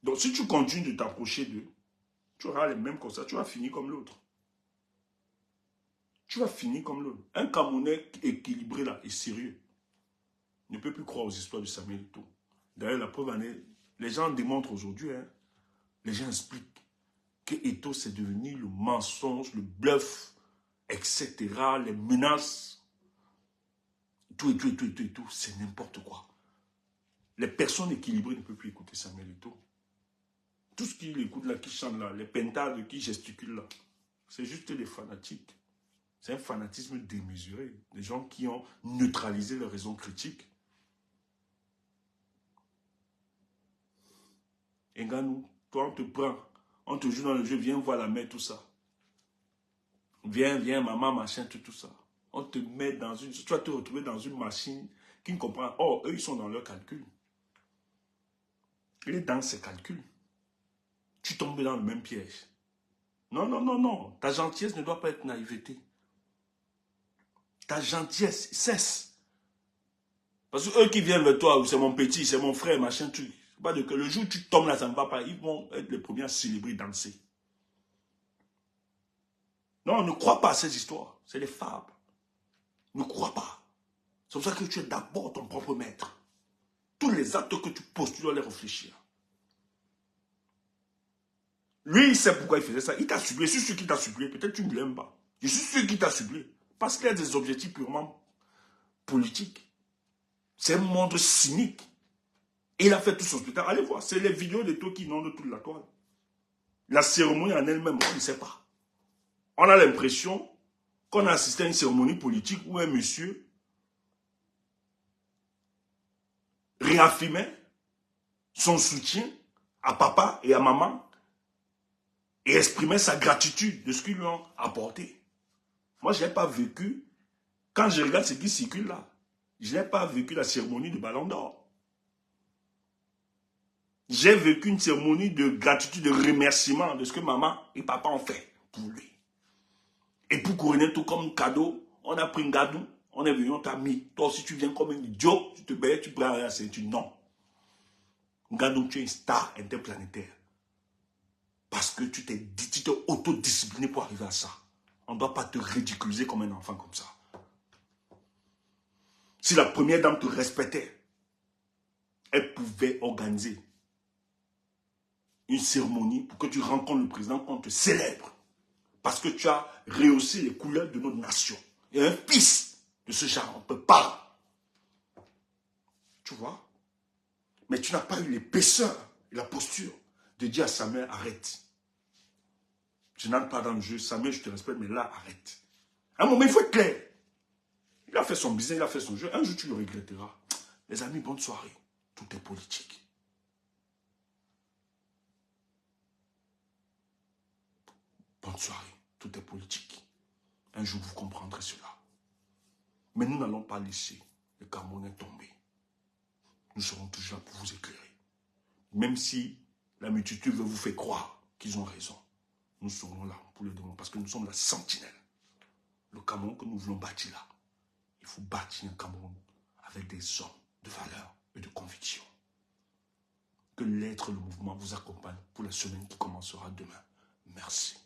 Donc, si tu continues de t'approcher d'eux, tu auras les mêmes constats, tu vas finir comme l'autre. Tu vas finir comme l'autre. Un Camerounais équilibré là et sérieux ne peut plus croire aux histoires de Samuel Eto'o. D'ailleurs, la preuve en est, les gens démontrent aujourd'hui, hein, les gens expliquent que Eto'o c'est devenu le mensonge, le bluff, etc., les menaces, tout, c'est n'importe quoi. Les personnes équilibrées ne peuvent plus écouter Samuel Eto'o. Tout ce qu'il écoute là, qui chante là, les pentades qui gesticulent là, c'est juste des fanatiques. C'est un fanatisme démesuré. Des gens qui ont neutralisé leurs raisons critiques. Et Nganou, toi on te prend, on te joue dans le jeu, viens voir la mère, tout ça. Viens, maman, machin, tout ça. On te met dans une... Tu vas te retrouver dans une machine qui ne comprend pas. Oh, eux, ils sont dans leurs calculs. Il est dans ses calculs. Tu tombes dans le même piège. Non. Ta gentillesse ne doit pas être naïveté. Ta gentillesse cesse. Parce que eux qui viennent vers toi, c'est mon petit, c'est mon frère, machin, truc. Pas de que le jour où tu tombes là, ça ne va pas. Ils vont être les premiers à célébrer, danser. Non, ne crois pas à ces histoires. C'est des fables. Ne crois pas. C'est pour ça que tu es d'abord ton propre maître. Tous les actes que tu poses, tu dois les réfléchir. Lui, il sait pourquoi il faisait ça. Il t'a supplié. Je suis sûr qu'il t'a supplié. Peut-être que tu ne l'aimes pas. Je suis sûr qu'il t'a supplié. Parce qu'il a des objectifs purement politiques. C'est un monde cynique. Et il a fait tout son spectacle. Allez voir, c'est les vidéos de toi qui inondent toute la toile. La cérémonie en elle-même, on ne sait pas. On a l'impression qu'on a assisté à une cérémonie politique où un monsieur réaffirmait son soutien à papa et à maman et exprimait sa gratitude de ce qu'ils lui ont apporté. Moi, je n'ai pas vécu, quand je regarde ce qui circule là, je n'ai pas vécu la cérémonie de Ballon d'Or. J'ai vécu une cérémonie de gratitude, de remerciement de ce que maman et papa ont fait pour lui. Et pour couronner tout comme cadeau, on a pris un gadou, on est venu, on t'a mis. Toi aussi, tu viens comme un idiot, tu te baies, tu prends la ceinture. Non. Gadou, tu es une star interplanétaire. Parce que tu t'es autodiscipliné pour arriver à ça. On ne doit pas te ridiculiser comme un enfant comme ça. Si la première dame te respectait, elle pouvait organiser une cérémonie pour que tu rencontres le président, qu'on te célèbre. Parce que tu as rehaussé les couleurs de notre nation. Et un fils de ce genre, on ne peut pas. Tu vois? Mais tu n'as pas eu l'épaisseur et la posture de dire à sa mère, arrête. Je n'entre pas dans le jeu, sa mère, je te respecte, mais là, arrête. À un moment, il faut être clair. Il a fait son business, il a fait son jeu. Un jour, tu le regretteras. Les amis, bonne soirée. Tout est politique. Bonne soirée. Tout est politique. Un jour, vous comprendrez cela. Mais nous n'allons pas laisser le Camerounais tomber. Nous serons toujours là pour vous éclairer. Même si la multitude veut vous faire croire qu'ils ont raison, nous serons là pour les demander parce que nous sommes la sentinelle. Le Cameroun que nous voulons bâtir là, il faut bâtir un Cameroun avec des hommes de valeur et de conviction. Que l'être, le mouvement vous accompagne pour la semaine qui commencera demain. Merci.